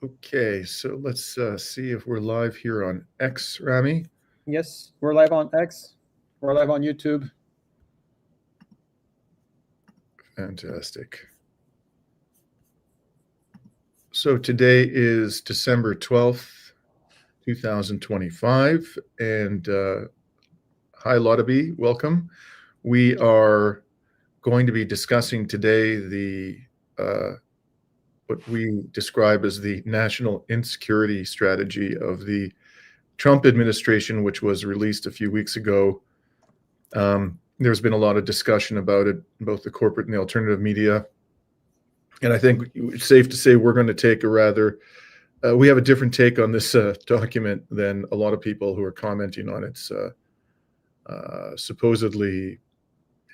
Okay, so let's see if we're live here on X, Rami. Yes, we're live on X. We're live on YouTube. Fantastic. So today is December 12th, 2025, and hi, Lottaby, welcome. We are going to be discussing today what we describe as the national insecurity strategy of the Trump administration, which was released a few weeks ago. There's been a lot of discussion about it, both the corporate and the alternative media. And I think it's safe to say we're going to take we have a different take on this document than a lot of people who are commenting on its supposedly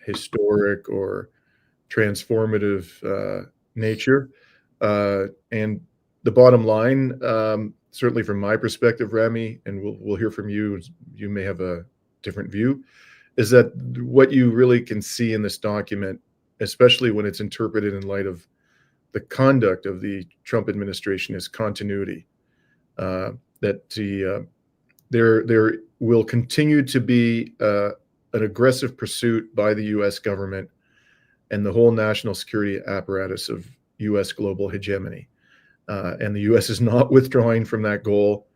historic or transformative nature. And the bottom line, certainly from my perspective, Rami, and we'll hear from you, you may have a different view, is that what you really can see in this document, especially when it's interpreted in light of the conduct of the Trump administration, is continuity. That there will continue to be an aggressive pursuit by the U.S. government and the whole national security apparatus of U.S. global hegemony. And the U.S. is not withdrawing from that goal.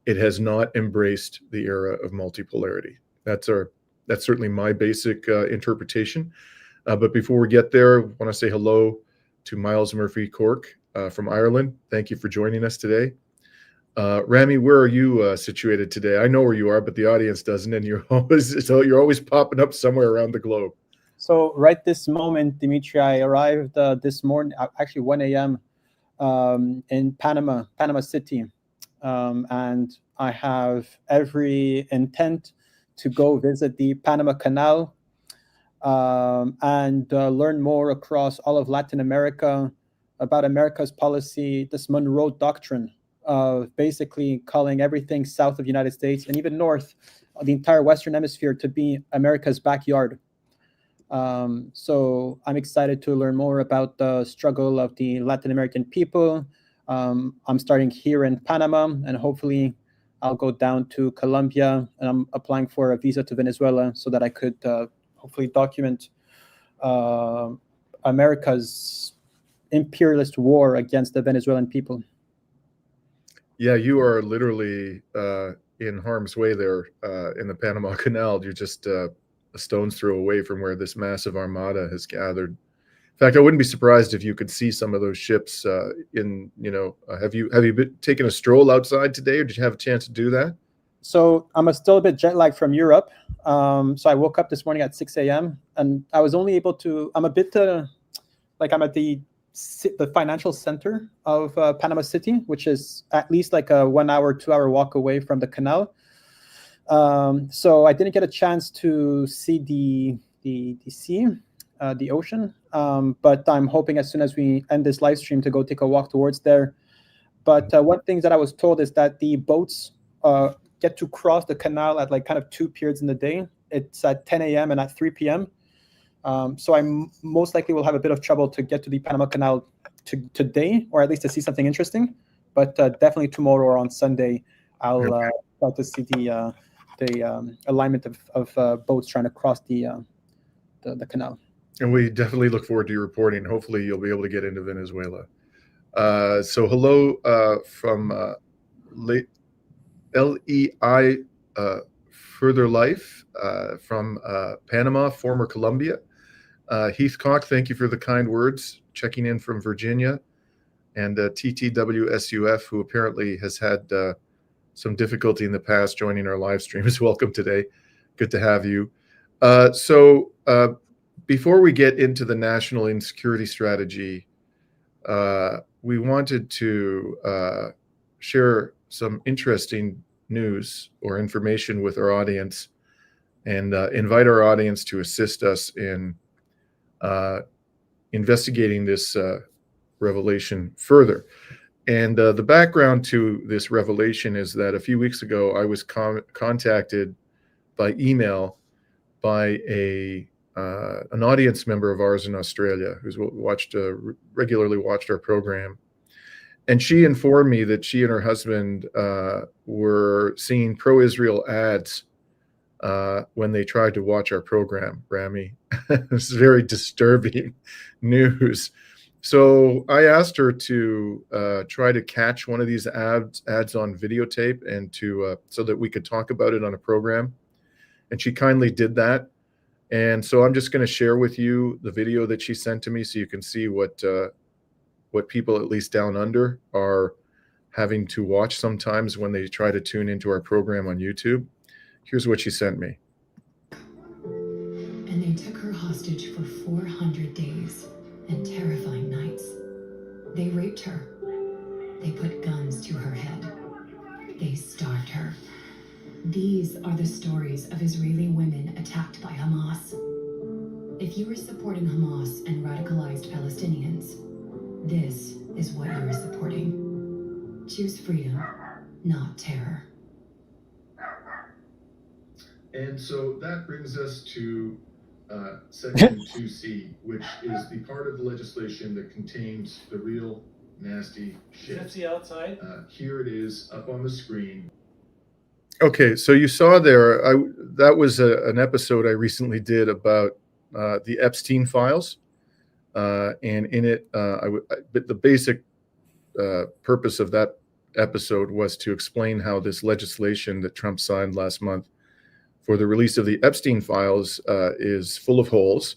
It has not embraced the era of multipolarity. That's certainly my basic interpretation. But before we get there, I want to say hello to Miles Murphy Cork from Ireland. Thank you for joining us today. Rami, where are you situated today? I know where you are, but the audience doesn't, and you're always popping up somewhere around the globe. So right this moment, Dimitri, I arrived this morning, actually 1 a.m. In Panama City, and I have every intent to go visit the Panama Canal and learn more across all of Latin America about America's policy, this Monroe Doctrine of basically calling everything south of the United States and even north, the entire Western Hemisphere, to be America's backyard. So I'm excited to learn more about the struggle of the Latin American people. I'm starting here in Panama, and hopefully I'll go down to Colombia, and I'm applying for a visa to Venezuela so that I could hopefully document America's imperialist war against the Venezuelan people. Yeah, you are literally in harm's way there in the Panama Canal. You're just a stone's throw away from where this massive armada has gathered. In fact, I wouldn't be surprised if you could see some of those ships have you been taking a stroll outside today, or did you have a chance to do that? So I'm still a bit jet lagged from Europe. So I woke up this morning at 6 a.m. and I was only able to, I'm a bit I'm at the financial center of Panama City, which is at least like a 1 hour, 2 hour walk away from the canal. So I didn't get a chance to see the sea, the ocean, but I'm hoping as soon as we end this live stream to go take a walk towards there. But one thing that I was told is that the boats get to cross the canal at like kind of two periods in the day. It's at 10 a.m. and at 3 p.m. So I most likely will have a bit of trouble to get to the Panama Canal today, or at least to see something interesting. But definitely tomorrow or on Sunday, I'll start to see the alignment of boats trying to cross the canal. And we definitely look forward to your reporting. Hopefully you'll be able to get into Venezuela. So hello from LEI Further Life from Panama, former Colombia. Heathcock, thank you for the kind words, checking in from Virginia. And TTWSUF, who apparently has had some difficulty in the past joining our live stream, is welcome today. Good to have you. So before we get into the national insecurity strategy, we wanted to share some interesting news or information with our audience and invite our audience to assist us in investigating this revelation further. And the background to this revelation is that a few weeks ago, I was contacted by email by an audience member of ours in Australia who's regularly watched our program. And she informed me that she and her husband were seeing pro-Israel ads when they tried to watch our program, Rami. It's very disturbing news. So I asked her to try to catch one of these ads on videotape and to so that we could talk about it on a program. And she kindly did that. And so I'm just going to share with you the video that she sent to me so you can see what people, at least down under, are having to watch sometimes when they try to tune into our program on YouTube. Here's what she sent me. And they took her hostage for 400 days and terrifying nights. They raped her. They put guns to her head. They starved her. These are the stories of Israeli women attacked by Hamas. If you are supporting Hamas and radicalized Palestinians, this is what you are supporting. Choose freedom, not terror. And so that brings us to Section 2C, which is the part of the legislation that contains the real nasty shit. That's the outside. Here it is up on the screen. Okay, so you saw there, that was an episode I recently did about the Epstein files. And in it, but the basic purpose of that episode was to explain how this legislation that Trump signed last month for the release of the Epstein files is full of holes.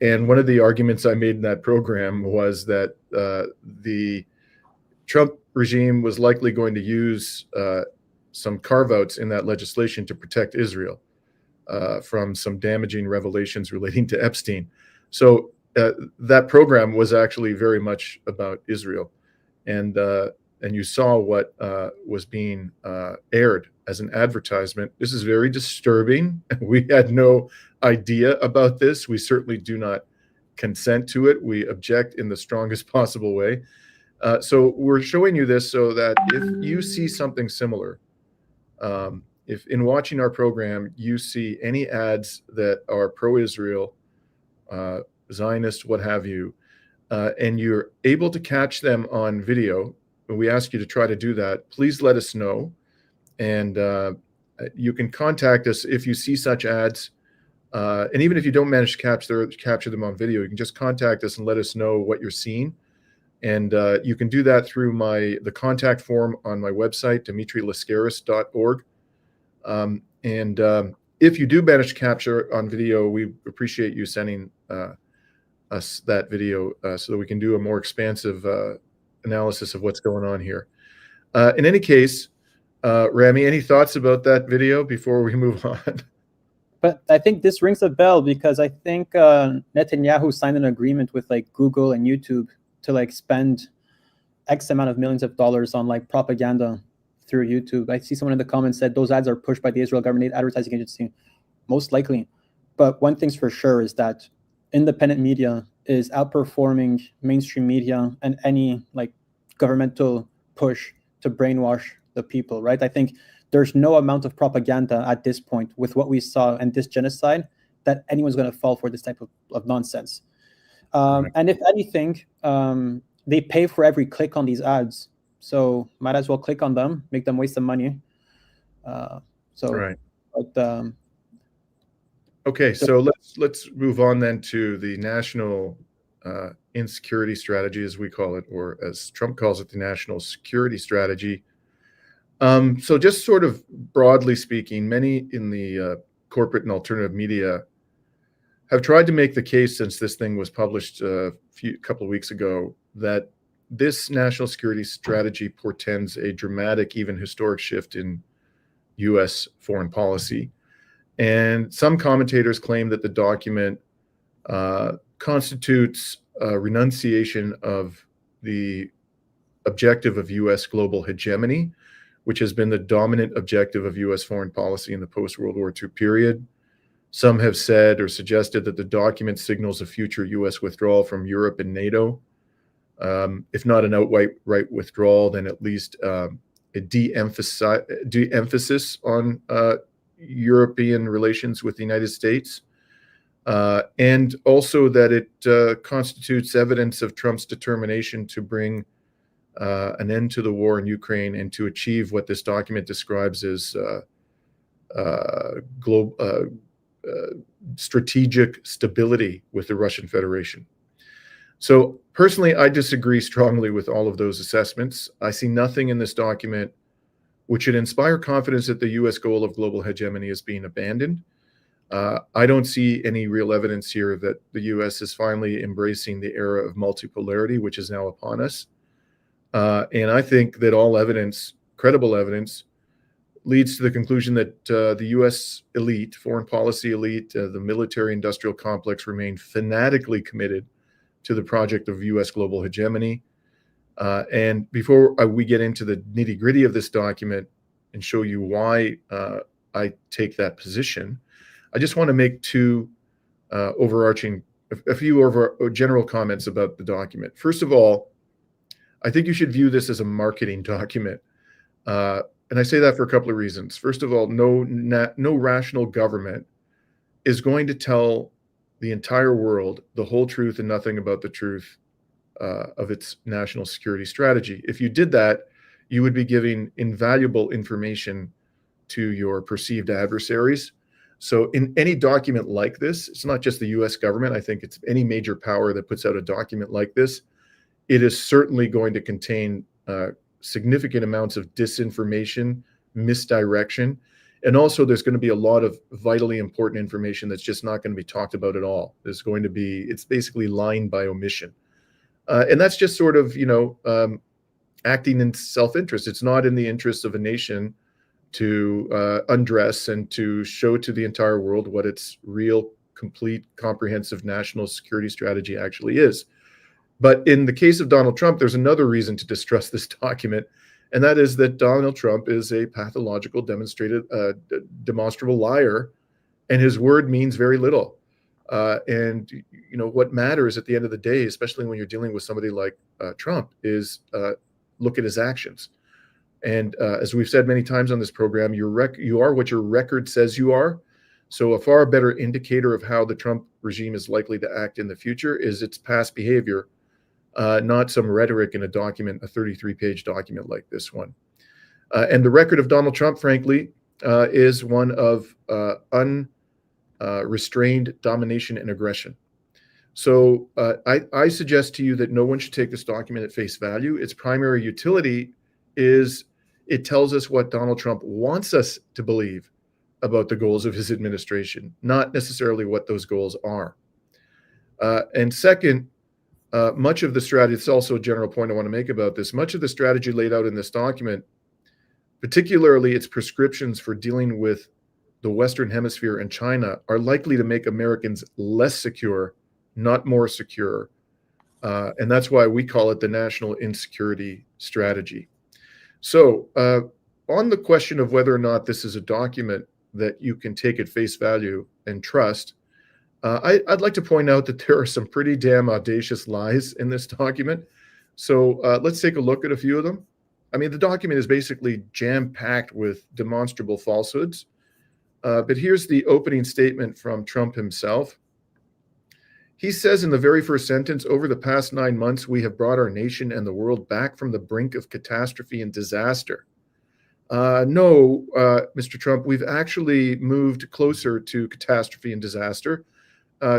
And one of the arguments I made in that program was that the Trump regime was likely going to use some carve-outs in that legislation to protect Israel from some damaging revelations relating to Epstein. So that program was actually very much about Israel. And you saw what was being aired as an advertisement. This is very disturbing. We had no idea about this. We certainly do not consent to it. We object in the strongest possible way. So we're showing you this so that if you see something similar, if in watching our program you see any ads that are pro-Israel, Zionist, what have you, and you're able to catch them on video, we ask you to try to do that. Please let us know. And you can contact us if you see such ads. And even if you don't manage to capture them on video, you can just contact us and let us know what you're seeing. And you can do that through the contact form on my website, dimitrilascaris.org. If you do manage to capture on video, we appreciate you sending us that video so that we can do a more expansive analysis of what's going on here. In any case, Rami, any thoughts about that video before we move on? But I think this rings a bell because I think Netanyahu signed an agreement with like Google and YouTube to like spend X amount of millions of dollars on like propaganda through YouTube. I see someone in the comments said those ads are pushed by the Israel government advertising agency. Most likely. But one thing's for sure is that independent media is outperforming mainstream media and any like governmental push to brainwash the people, right? I think there's no amount of propaganda at this point with what we saw in this genocide that anyone's going to fall for this type of nonsense. And if anything, they pay for every click on these ads. So might as well click on them, make them waste some money. Right. But, okay, so let's move on then to the national insecurity strategy, as we call it, or as Trump calls it, the national security strategy. So just sort of broadly speaking, many in the corporate and alternative media have tried to make the case since this thing was published a couple of weeks ago that this national security strategy portends a dramatic, even historic shift in U.S. foreign policy. And some commentators claim that the document constitutes a renunciation of the objective of U.S. global hegemony, which has been the dominant objective of U.S. foreign policy in the post-World War II period. Some have said or suggested that the document signals a future U.S. withdrawal from Europe and NATO. If not an outright withdrawal, then at least a de-emphasis on European relations with the United States. And also that it constitutes evidence of Trump's determination to bring an end to the war in Ukraine and to achieve what this document describes as strategic stability with the Russian Federation. So personally, I disagree strongly with all of those assessments. I see nothing in this document which should inspire confidence that the U.S. goal of global hegemony is being abandoned. I don't see any real evidence here that the U.S. is finally embracing the era of multipolarity, which is now upon us. And I think that all evidence, credible evidence, leads to the conclusion that the U.S. elite, foreign policy elite, the military-industrial complex remain fanatically committed to the project of U.S. global hegemony. And before we get into the nitty-gritty of this document and show you why I take that position, I just want to make a few general comments about the document. First of all, I think you should view this as a marketing document. And I say that for a couple of reasons. First of all, no rational government is going to tell the entire world the whole truth and nothing about the truth of its national security strategy. If you did that, you would be giving invaluable information to your perceived adversaries. So in any document like this, it's not just the US government. I think it's any major power that puts out a document like this. It is certainly going to contain significant amounts of disinformation, misdirection, and also there's going to be a lot of vitally important information that's just not going to be talked about at all. It's basically lying by omission. And that's just sort of, acting in self-interest. It's not in the interest of a nation to undress and to show to the entire world what its real, complete, comprehensive national security strategy actually is. But in the case of Donald Trump, there's another reason to distrust this document, and that is that Donald Trump is a pathological, demonstrable liar, and his word means very little. And what matters at the end of the day, especially when you're dealing with somebody like Trump, is look at his actions. And as we've said many times on this program, you are what your record says you are. So a far better indicator of how the Trump regime is likely to act in the future is its past behavior, not some rhetoric in a document, a 33-page document like this one. And the record of Donald Trump, frankly, is one of unrestrained domination and aggression. So I suggest to you that no one should take this document at face value. Its primary utility is it tells us what Donald Trump wants us to believe about the goals of his administration, not necessarily what those goals are. And second, much of the strategy, it's also a general point I want to make about this, much of the strategy laid out in this document, particularly its prescriptions for dealing with the Western Hemisphere and China, are likely to make Americans less secure, not more secure. And that's why we call it the national insecurity strategy. So on the question of whether or not this is a document that you can take at face value and trust, I'd like to point out that there are some pretty damn audacious lies in this document. So let's take a look at a few of them. I mean, the document is basically jam-packed with demonstrable falsehoods. But here's the opening statement from Trump himself. He says in the very first sentence, over the past 9 months, we have brought our nation and the world back from the brink of catastrophe and disaster. No, Mr. Trump, we've actually moved closer to catastrophe and disaster.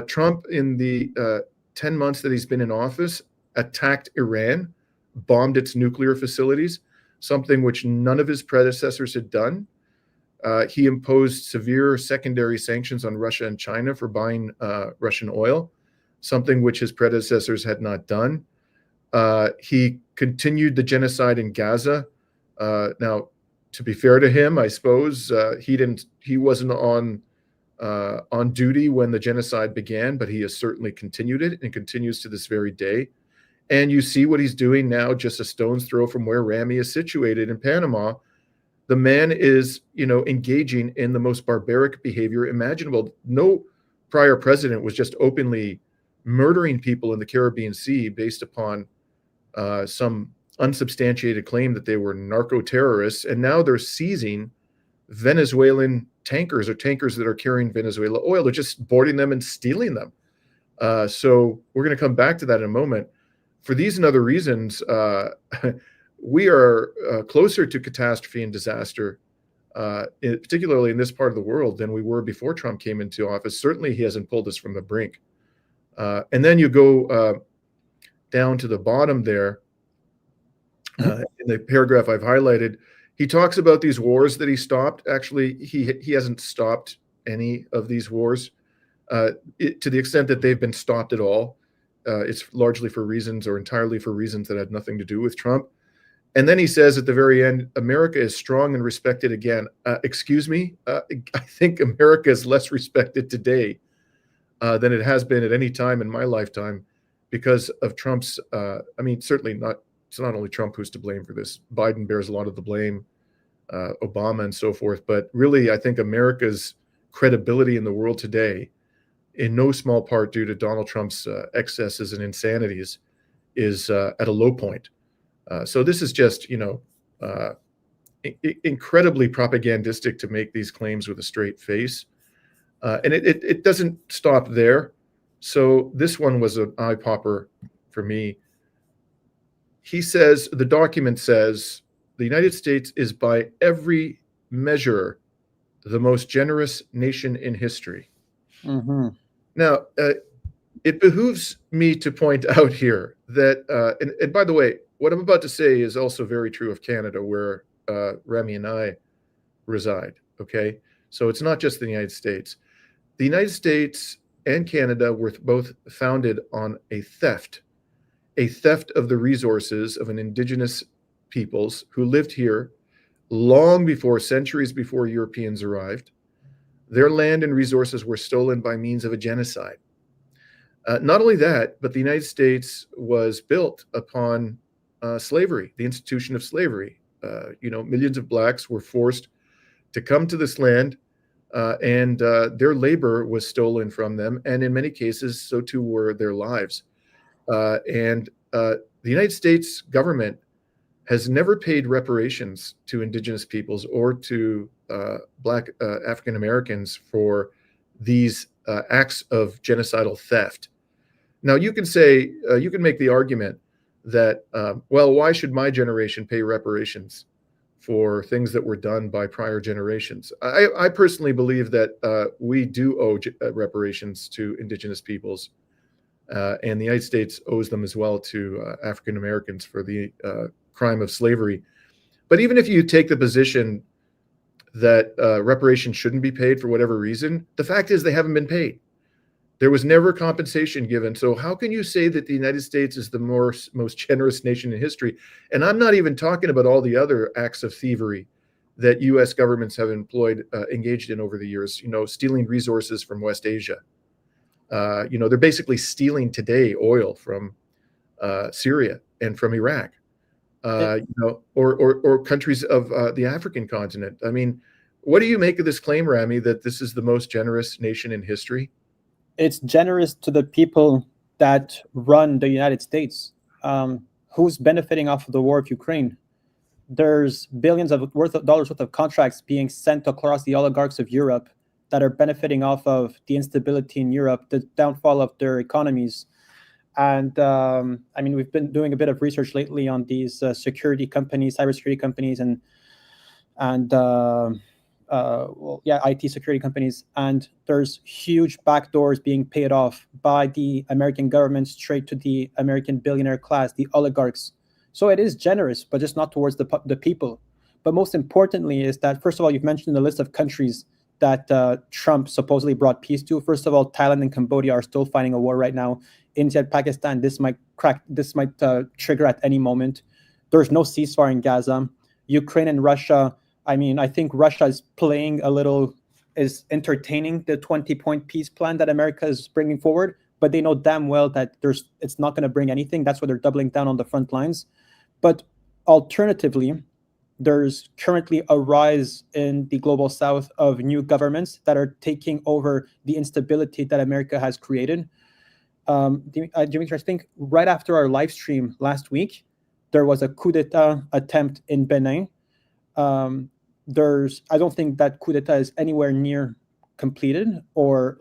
Trump, in the 10 months that he's been in office, attacked Iran, bombed its nuclear facilities, something which none of his predecessors had done. He imposed severe secondary sanctions on Russia and China for buying Russian oil, something which his predecessors had not done. He continued the genocide in Gaza. Now, to be fair to him, I suppose he wasn't on duty when the genocide began, but he has certainly continued it and continues to this very day. And you see what he's doing now, just a stone's throw from where Rami is situated in Panama. The man is, engaging in the most barbaric behavior imaginable. No prior president was just openly murdering people in the Caribbean Sea based upon some unsubstantiated claim that they were narco-terrorists. And now they're seizing Venezuelan tankers or tankers that are carrying Venezuela oil. They're just boarding them and stealing them. So we're going to come back to that in a moment. for these and other reasons, we are closer to catastrophe and disaster, particularly in this part of the world, than we were before Trump came into office. Certainly, he hasn't pulled us from the brink. And then you go down to the bottom there, in the paragraph I've highlighted, he talks about these wars that he stopped. Actually, he hasn't stopped any of these wars to the extent that they've been stopped at all. It's largely for reasons, or entirely for reasons, that had nothing to do with Trump. And then he says at the very end, America is strong and respected again. Excuse me, I think America is less respected today than it has been at any time in my lifetime because of Trump's, I mean, certainly not, it's not only Trump who's to blame for this. Biden bears a lot of the blame, Obama and so forth. But really, I think America's credibility in the world today, in no small part due to Donald Trump's excesses and insanities, is at a low point. So this is just, incredibly propagandistic to make these claims with a straight face. And it doesn't stop there. So this one was an eye popper for me. He says, the document says, the United States is by every measure the most generous nation in history. Mm-hmm. Now, it behooves me to point out here that, and by the way, what I'm about to say is also very true of Canada, where Rami and I reside, okay? So it's not just the United States. The United States and Canada were both founded on a theft of the resources of an indigenous peoples who lived here long before, centuries before Europeans arrived. Their land and resources were stolen by means of a genocide. Not only that, but the United States was built upon slavery, the institution of slavery. Millions of blacks were forced to come to this land, and their labor was stolen from them. And in many cases, so too were their lives. And the United States government has never paid reparations to indigenous peoples or to Black African Americans for these acts of genocidal theft. Now, you can say, you can make the argument that, well, why should my generation pay reparations for things that were done by prior generations? I personally believe that we do owe reparations to indigenous peoples, and the United States owes them as well to African Americans for the crime of slavery. But even if you take the position that reparations shouldn't be paid for whatever reason, the fact is they haven't been paid. There was never compensation given. So how can you say that the United States is the most generous nation in history? And I'm not even talking about all the other acts of thievery that U.S. governments have engaged in over the years, stealing resources from West Asia. They're basically stealing today oil from Syria and from Iraq, or countries of the African continent. I mean, what do you make of this claim, Rami, that this is the most generous nation in history? It's generous to the people that run the United States. Who's benefiting off of the war of Ukraine? There's billions of dollars worth of contracts being sent across the oligarchs of Europe that are benefiting off of the instability in Europe, the downfall of their economies. And we've been doing a bit of research lately on these security companies, cybersecurity companies, and IT security companies. And there's huge backdoors being paid off by the American government straight to the American billionaire class, the oligarchs. So it is generous, but just not towards the people. But most importantly is that, first of all, you've mentioned the list of countries that Trump supposedly brought peace to. First of all, Thailand and Cambodia are still fighting a war right now. India and Pakistan, this might trigger at any moment. There's no ceasefire in Gaza. Ukraine and Russia, I think Russia is entertaining the 20-point peace plan that America is bringing forward, but they know damn well that it's not going to bring anything. That's why they're doubling down on the front lines. But alternatively, there's currently a rise in the global south of new governments that are taking over the instability that America has created. Dimitri, I think right after our live stream last week, there was a coup d'etat attempt in Benin. I don't think that coup d'etat is anywhere near completed or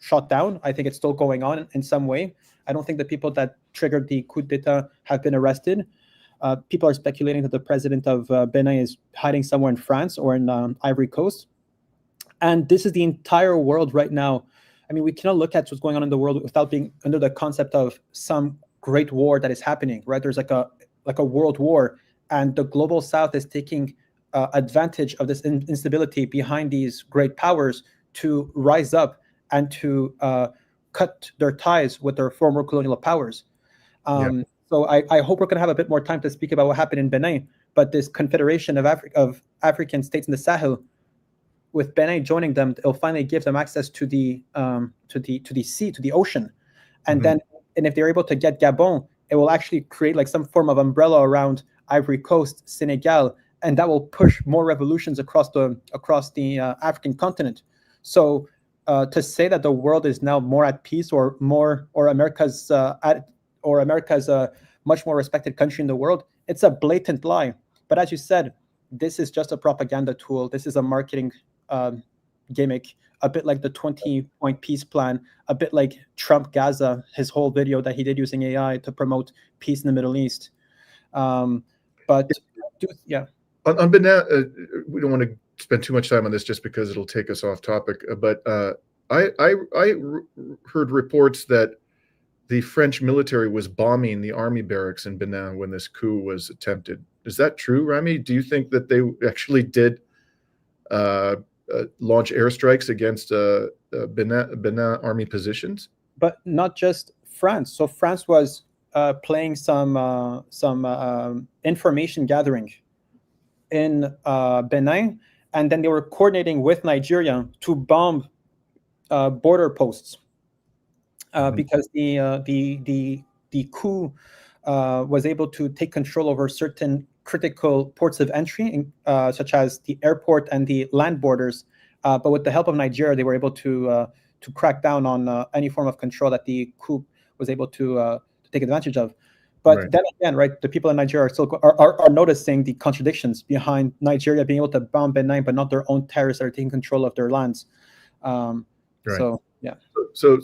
shot down. I think it's still going on in some way. I don't think the people that triggered the coup d'etat have been arrested. People are speculating that the president of Benin is hiding somewhere in France or in Ivory Coast. And this is the entire world right now. I mean, we cannot look at what's going on in the world without being under the concept of some great war that is happening, right? There's like a world war, and the global South is taking advantage of this instability behind these great powers to rise up and to cut their ties with their former colonial powers. So I hope we're going to have a bit more time to speak about what happened in Benin. But this confederation of African states in the Sahel, with Benin joining them, it'll finally give them access to the sea, to the ocean, and then if they're able to get Gabon, it will actually create like some form of umbrella around Ivory Coast, Senegal, and that will push more revolutions across the African continent. So to say that the world is now more at peace or America's a much more respected country in the world, it's a blatant lie. But as you said, this is just a propaganda tool. This is a marketing gimmick, a bit like the 20-point peace plan, a bit like Trump Gaza, his whole video that he did using AI to promote peace in the Middle East. On Benin, we don't want to spend too much time on this just because it'll take us off topic. But I heard reports that the French military was bombing the army barracks in Benin when this coup was attempted. Is that true, Rami? Do you think that they actually did launch airstrikes against Benin army positions? But not just France. So France was playing some information gathering in Benin, and then they were coordinating with Nigeria to bomb border posts because the coup was able to take control over certain critical ports of entry, such as the airport and the land borders. But with the help of Nigeria, they were able to crack down on any form of control that the coup was able to take advantage of. But then again, right, the people in Nigeria are noticing the contradictions behind Nigeria being able to bomb Benin, but not their own terrorists that are taking control of their lands. So, yeah. So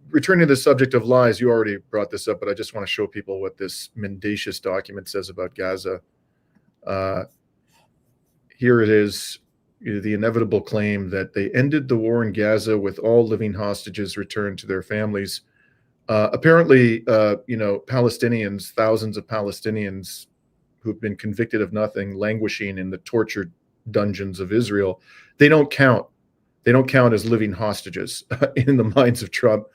returning to the subject of lies, you already brought this up, but I just want to show people what this mendacious document says about Gaza. Here it is, the inevitable claim that they ended the war in Gaza with all living hostages returned to their families. Apparently, Palestinians, thousands of Palestinians who've been convicted of nothing, languishing in the torture dungeons of Israel, they don't count. They don't count as living hostages in the minds of Trump.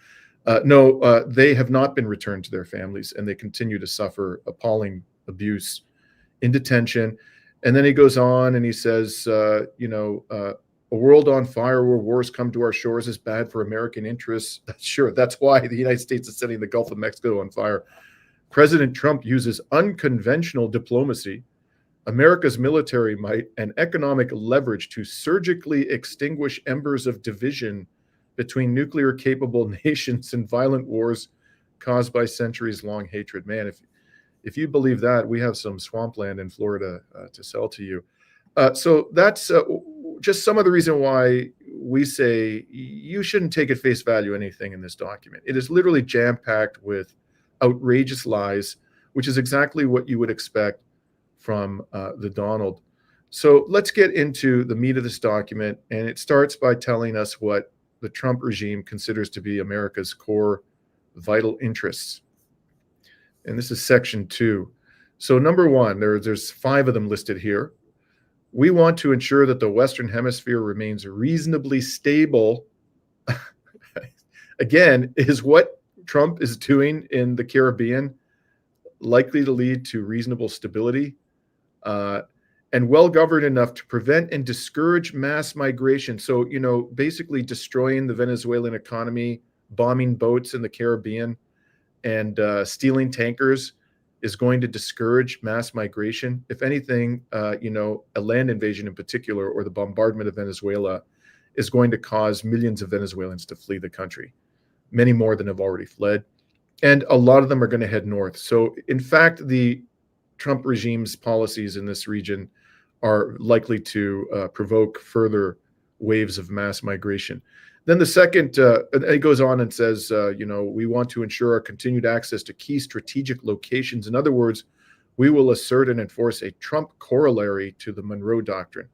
They have not been returned to their families, and they continue to suffer appalling abuse in detention. And then he goes on and he says, a world on fire where wars come to our shores is bad for American interests. Sure, that's why the United States is setting the Gulf of Mexico on fire. President Trump uses unconventional diplomacy, America's military might, and economic leverage to surgically extinguish embers of division between nuclear-capable nations in violent wars caused by centuries-long hatred. Man, if you believe that, we have some swampland in Florida to sell to you. So that's just some of the reason why we say you shouldn't take at face value anything in this document. It is literally jam-packed with outrageous lies, which is exactly what you would expect from the Donald. So let's get into the meat of this document, and it starts by telling us what the Trump regime considers to be America's core vital interests. And this is section 2. So number 1, there's 5 of them listed here. We want to ensure that the Western Hemisphere remains reasonably stable. Again, is what Trump is doing in the Caribbean likely to lead to reasonable stability and well-governed enough to prevent and discourage mass migration? So, basically destroying the Venezuelan economy, bombing boats in the Caribbean, and stealing tankers is going to discourage mass migration. If anything, a land invasion in particular, or the bombardment of Venezuela, is going to cause millions of Venezuelans to flee the country, many more than have already fled. And a lot of them are going to head north. So in fact, the Trump regime's policies in this region are likely to provoke further waves of mass migration. Then the second, it goes on and says, we want to ensure our continued access to key strategic locations. In other words, we will assert and enforce a Trump corollary to the Monroe Doctrine.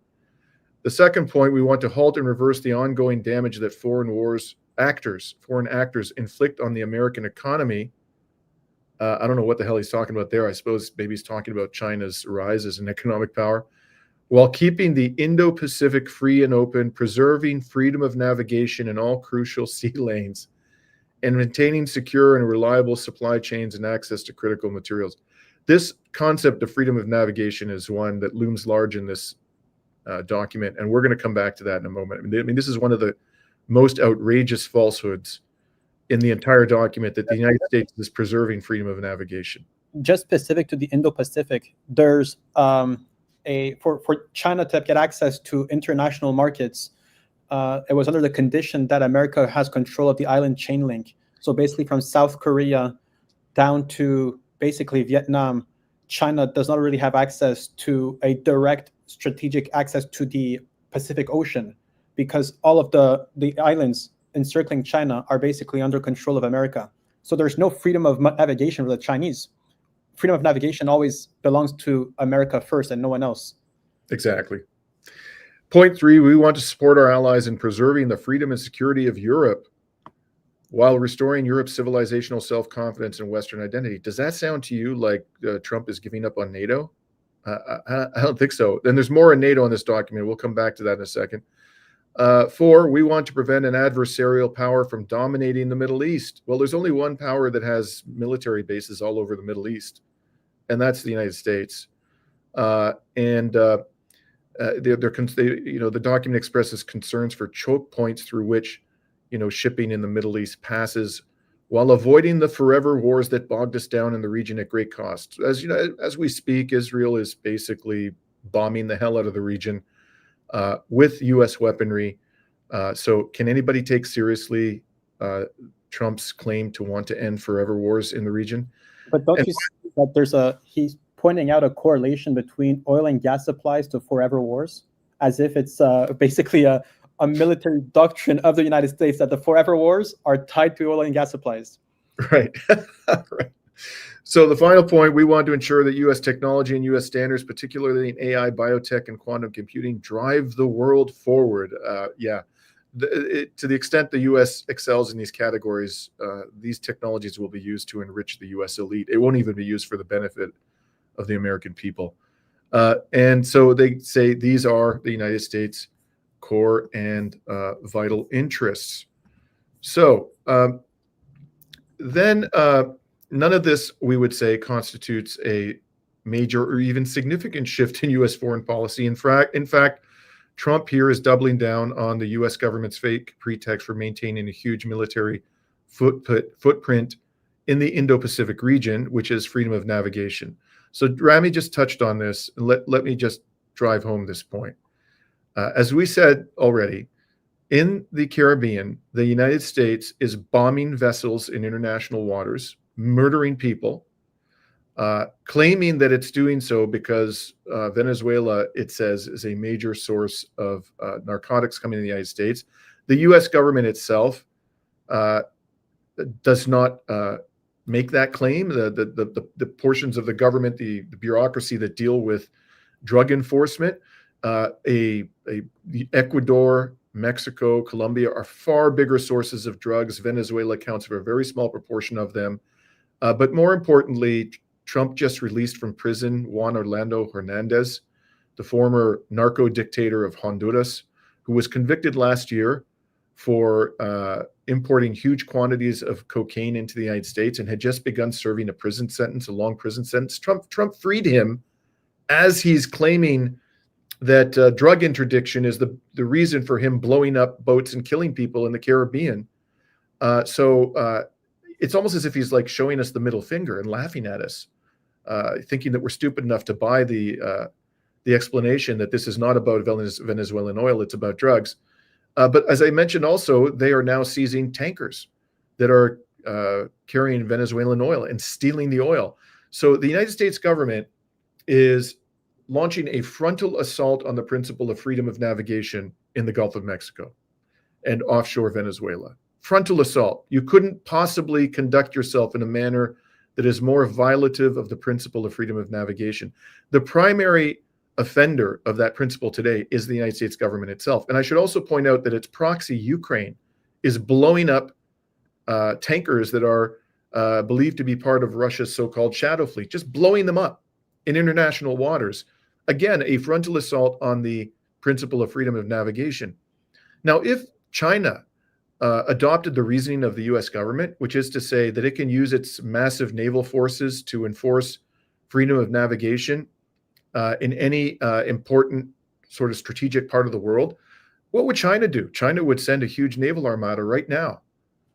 The second point, we want to halt and reverse the ongoing damage that foreign actors inflict on the American economy. I don't know what the hell he's talking about there. I suppose maybe he's talking about China's rise as an economic power, while keeping the Indo-Pacific free and open, preserving freedom of navigation in all crucial sea lanes, and maintaining secure and reliable supply chains and access to critical materials. This concept of freedom of navigation is one that looms large in this document, and we're going to come back to that in a moment. I mean, this is one of the most outrageous falsehoods in the entire document, that the United States is preserving freedom of navigation. Just specific to the Indo-Pacific, there's for China to get access to international markets, it was under the condition that America has control of the island chain link. So basically from South Korea down to basically Vietnam, China does not really have access to a direct strategic access to the Pacific Ocean, because all of the islands encircling China are basically under control of America. So there's no freedom of navigation for the Chinese. Freedom of navigation always belongs to America first and no one else. Exactly. Point 3, we want to support our allies in preserving the freedom and security of Europe while restoring Europe's civilizational self-confidence and Western identity. Does that sound to you like Trump is giving up on NATO? I don't think so. Then there's more in NATO in this document. We'll come back to that in a second. 4, we want to prevent an adversarial power from dominating the Middle East. Well, there's only one power that has military bases all over the Middle East, and that's the United States. The document expresses concerns for choke points through which, shipping in the Middle East passes, while avoiding the forever wars that bogged us down in the region at great cost. As we speak, Israel is basically bombing the hell out of the region with U.S. weaponry. So can anybody take seriously Trump's claim to want to end forever wars in the region? But don't you see that he's pointing out a correlation between oil and gas supplies to forever wars, as if it's basically a military doctrine of the United States that the forever wars are tied to oil and gas supplies. Right. Right. So the final point, we want to ensure that U.S. technology and U.S. standards, particularly in AI, biotech, and quantum computing, drive the world forward. To the extent the U.S. excels in these categories, these technologies will be used to enrich the U.S. elite. It won't even be used for the benefit of the American people. And so they say these are the United States' core and vital interests. So then none of this, we would say, constitutes a major or even significant shift in U.S. foreign policy. In fact, Trump here is doubling down on the U.S. government's fake pretext for maintaining a huge military footprint in the Indo-Pacific region, which is freedom of navigation. So Rami just touched on this. Let me just drive home this point. As we said already, in the Caribbean, the United States is bombing vessels in international waters, murdering people, claiming that it's doing so because Venezuela, it says, is a major source of narcotics coming to the United States. The U.S. government itself does not make that claim. The portions of the government, the bureaucracy that deal with drug enforcement, Ecuador, Mexico, Colombia are far bigger sources of drugs. Venezuela accounts for a very small proportion of them. But more importantly, Trump just released from prison Juan Orlando Hernandez, the former narco dictator of Honduras, who was convicted last year for importing huge quantities of cocaine into the United States and had just begun serving a prison sentence, a long prison sentence. Trump freed him as he's claiming that drug interdiction is the reason for him blowing up boats and killing people in the Caribbean. So it's almost as if he's like showing us the middle finger and laughing at us, thinking that we're stupid enough to buy the explanation that this is not about Venezuelan oil, it's about drugs. But as I mentioned also, they are now seizing tankers that are carrying Venezuelan oil and stealing the oil. So the United States government is launching a frontal assault on the principle of freedom of navigation in the Gulf of Mexico. and offshore Venezuela. Frontal assault. You couldn't possibly conduct yourself in a manner that is more violative of the principle of freedom of navigation. The primary offender of that principle today is the United States government itself. And I should also point out that its proxy, Ukraine, is blowing up tankers that are believed to be part of Russia's so-called shadow fleet, just blowing them up in international waters. Again, a frontal assault on the principle of freedom of navigation. Now, if China adopted the reasoning of the US government, which is to say that it can use its massive naval forces to enforce freedom of navigation in any important sort of strategic part of the world, what would China do? China would send a huge naval armada right now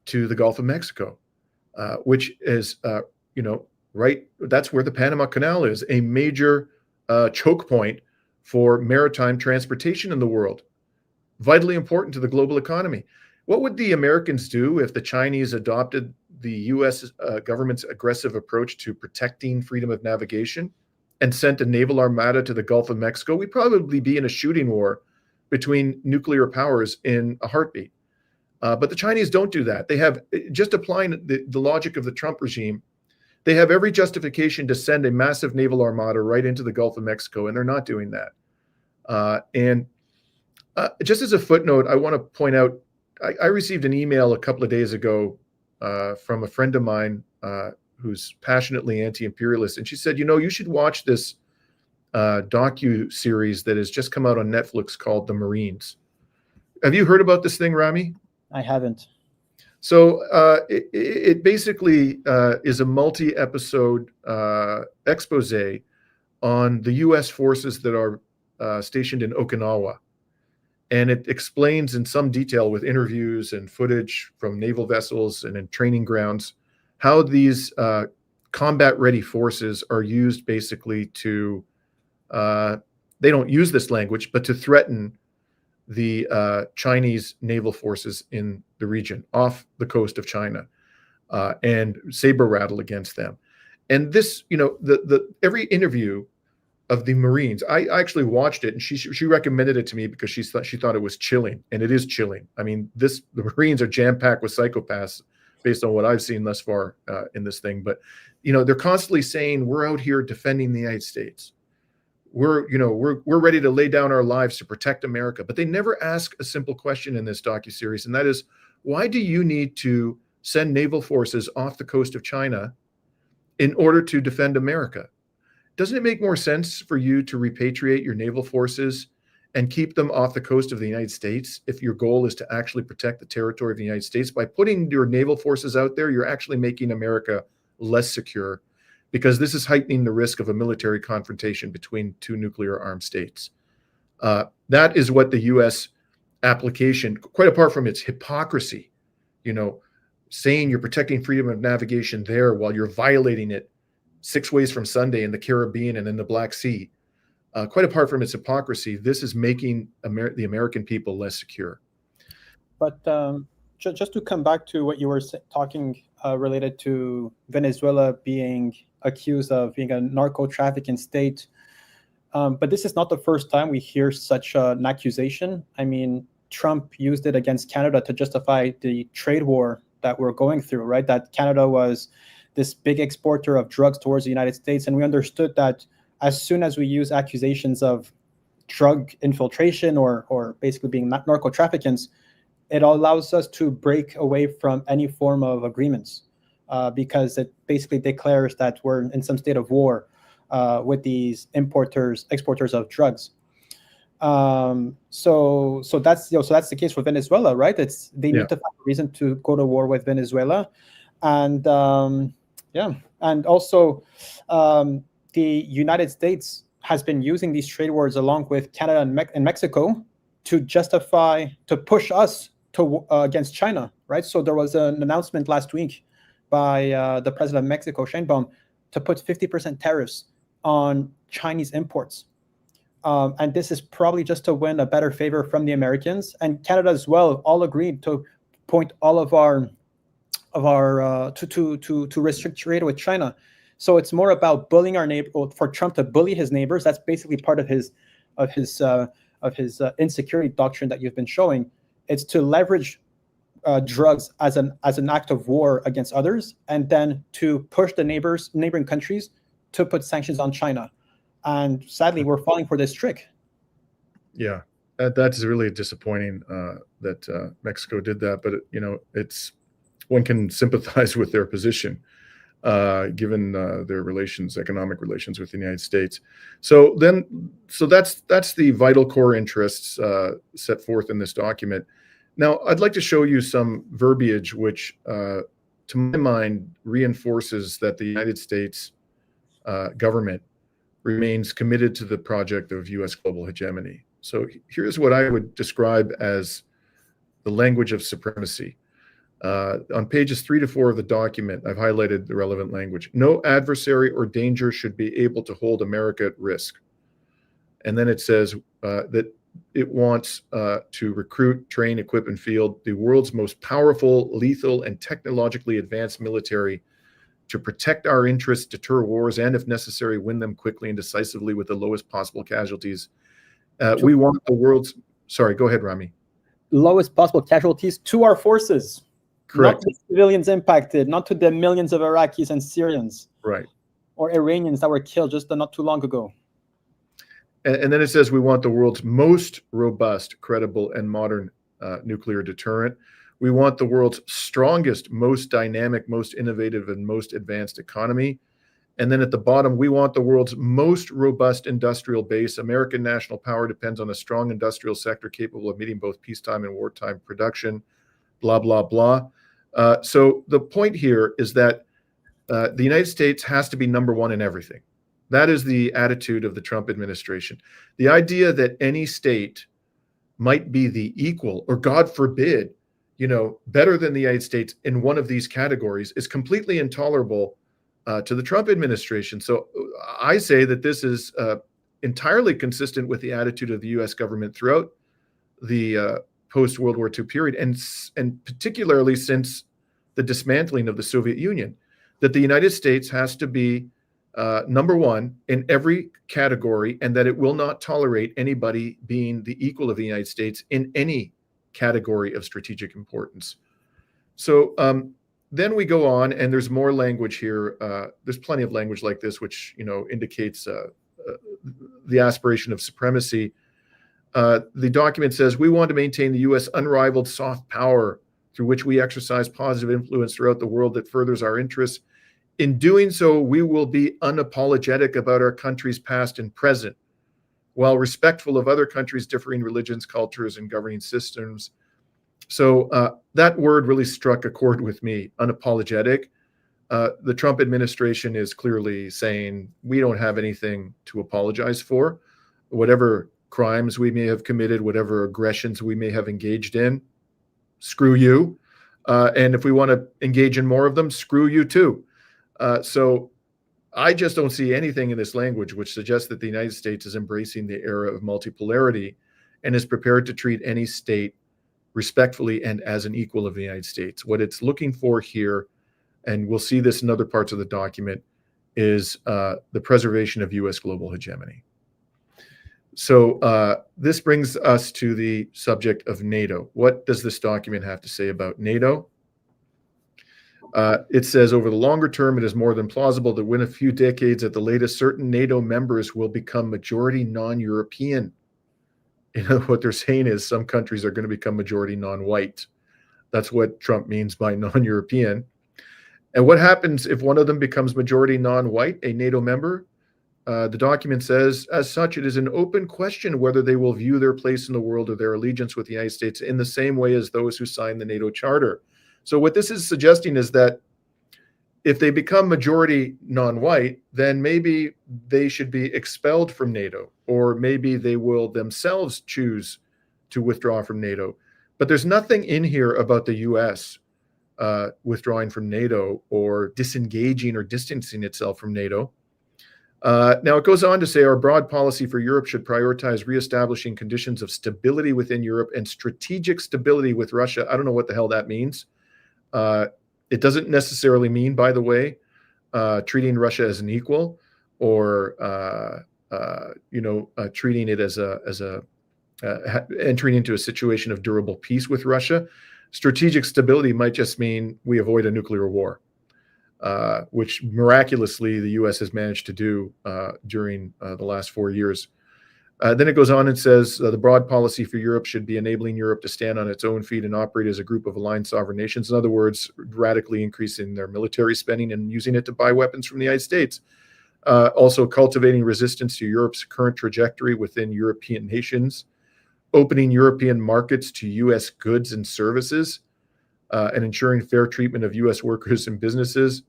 to the Gulf of Mexico, which is, right, that's where the Panama Canal is, a major choke point for maritime transportation in the world, vitally important to the global economy. What would the Americans do if the Chinese adopted the US government's aggressive approach to protecting freedom of navigation and sent a naval armada to the Gulf of Mexico? We'd probably be in a shooting war between nuclear powers in a heartbeat. But the Chinese don't do that. They have, just applying the logic of the Trump regime, they have every justification to send a massive naval armada right into the Gulf of Mexico, and they're not doing that. Just as a footnote, I want to point out, I received an email a couple of days ago from a friend of mine who's passionately anti-imperialist, and she said, you should watch this docu-series that has just come out on Netflix called The Marines. Have you heard about this thing, Rami? I haven't. So it basically is a multi-episode expose on the U.S. forces that are stationed in Okinawa. And it explains in some detail with interviews and footage from naval vessels and in training grounds how these combat-ready forces are used basically to, they don't use this language, but to threaten the Chinese naval forces in the region off the coast of China and saber rattle against them. And this, every interview of the Marines, I actually watched it, and she recommended it to me because she thought it was chilling, and it is chilling. I mean, the Marines are jam-packed with psychopaths based on what I've seen thus far in this thing. But they're constantly saying we're out here defending the United States. We're ready to lay down our lives to protect America. But they never ask a simple question in this docuseries, and that is, why do you need to send naval forces off the coast of China in order to defend America? Doesn't it make more sense for you to repatriate your naval forces and keep them off the coast of the United States if your goal is to actually protect the territory of the United States? By putting your naval forces out there, you're actually making America less secure, because this is heightening the risk of a military confrontation between two nuclear-armed states. That is what the U.S. application, quite apart from its hypocrisy, saying you're protecting freedom of navigation there while you're violating it 6 ways from Sunday in the Caribbean and in the Black Sea. Quite apart from its hypocrisy, this is making the American people less secure. But just to come back to what you were talking related to Venezuela being accused of being a narco-trafficking state, but this is not the first time we hear such an accusation. I mean, Trump used it against Canada to justify the trade war that we're going through, right? That Canada was this big exporter of drugs towards the United States. And we understood that as soon as we use accusations of drug infiltration or basically being narco-traffickers, it allows us to break away from any form of agreements because it basically declares that we're in some state of war with these exporters of drugs. So that's that's the case for Venezuela, right? They need to find a reason to go to war with Venezuela, and and also the United States has been using these trade wars along with Canada and Mexico to push us to against China, right? So there was an announcement last week by the president of Mexico, Sheinbaum, to put 50% tariffs on Chinese imports. And this is probably just to win a better favor from the Americans, and Canada as well, all agreed to point all of our to restrict trade with China. So it's more about bullying our neighbor, for Trump to bully his neighbors. That's basically part of his insecurity doctrine that you've been showing. It's to leverage drugs as an act of war against others, and then to push the neighboring countries to put sanctions on China. And sadly, we're falling for this trick. Yeah, that is really disappointing that Mexico did that. But it's one can sympathize with their position, given their economic relations with the United States. So that's the vital core interests set forth in this document. Now, I'd like to show you some verbiage which, to my mind, reinforces that the United States government remains committed to the project of U.S. global hegemony. So here's what I would describe as the language of supremacy. On pages 3 to 4 of the document, I've highlighted the relevant language. No adversary or danger should be able to hold America at risk. And then it says that it wants to recruit, train, equip, and field the world's most powerful, lethal, and technologically advanced military to protect our interests, deter wars, and if necessary, win them quickly and decisively with the lowest possible casualties. We want the world's... Sorry, go ahead, Rami. Lowest possible casualties to our forces. Correct. Not to civilians impacted, not to the millions of Iraqis and Syrians. Right. Or Iranians that were killed just not too long ago. And then it says we want the world's most robust, credible, and modern nuclear deterrent. We want the world's strongest, most dynamic, most innovative, and most advanced economy. And then at the bottom, we want the world's most robust industrial base. American national power depends on a strong industrial sector capable of meeting both peacetime and wartime production, blah, blah, blah. So the point here is that the United States has to be number one in everything. That is the attitude of the Trump administration. The idea that any state might be the equal, or God forbid, better than the United States in one of these categories is completely intolerable to the Trump administration. So I say that this is entirely consistent with the attitude of the U.S. government throughout the post-World War II period, and particularly since the dismantling of the Soviet Union, that the United States has to be number one in every category, and that it will not tolerate anybody being the equal of the United States in any category of strategic importance. So then we go on, and there's more language here. There's plenty of language like this, which indicates the aspiration of supremacy. The document says we want to maintain the U.S. unrivaled soft power through which we exercise positive influence throughout the world that furthers our interests. In doing so, we will be unapologetic about our country's past and present, while respectful of other countries' differing religions, cultures, and governing systems. So that word really struck a chord with me, unapologetic. The Trump administration is clearly saying we don't have anything to apologize for. Whatever crimes we may have committed, whatever aggressions we may have engaged in, screw you. And if we want to engage in more of them, screw you too. So I just don't see anything in this language which suggests that the United States is embracing the era of multipolarity and is prepared to treat any state respectfully and as an equal of the United States. What it's looking for here, and we'll see this in other parts of the document, is the preservation of U.S. global hegemony. So this brings us to the subject of NATO. What does this document have to say about NATO? It says, over the longer term, it is more than plausible that within a few decades at the latest, certain NATO members will become majority non-European. What they're saying is some countries are going to become majority non-white. That's what Trump means by non-European. And what happens if one of them becomes majority non-white, a NATO member? The document says, as such, it is an open question whether they will view their place in the world or their allegiance with the United States in the same way as those who signed the NATO Charter. So what this is suggesting is that if they become majority non-white, then maybe they should be expelled from NATO, or maybe they will themselves choose to withdraw from NATO. But there's nothing in here about the U.S. Withdrawing from NATO or disengaging or distancing itself from NATO. Now, it goes on to say our broad policy for Europe should prioritize reestablishing conditions of stability within Europe and strategic stability with Russia. I don't know what the hell that means. It doesn't necessarily mean, by the way, treating Russia as an equal, or treating it as a entering into a situation of durable peace with Russia. Strategic stability might just mean we avoid a nuclear war, which miraculously the U.S. has managed to do during the last 4 years. Then it goes on and says the broad policy for Europe should be enabling Europe to stand on its own feet and operate as a group of aligned sovereign nations. In other words, radically increasing their military spending and using it to buy weapons from the United States. Also cultivating resistance to Europe's current trajectory within European nations, opening European markets to U.S. goods and services, and ensuring fair treatment of U.S. workers and businesses,